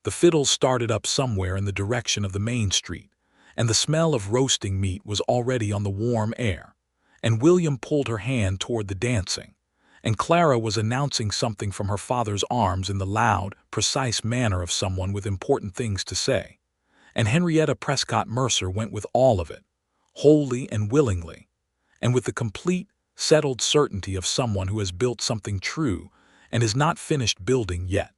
The fiddles started up somewhere in the direction of the main street, and the smell of roasting meat was already on the warm air, and William pulled her hand toward the dancing, and Clara was announcing something from her father's arms in the loud, precise manner of someone with important things to say, and Henrietta Prescott Mercer went with all of it, wholly and willingly, and with the complete, settled certainty of someone who has built something true and is not finished building yet.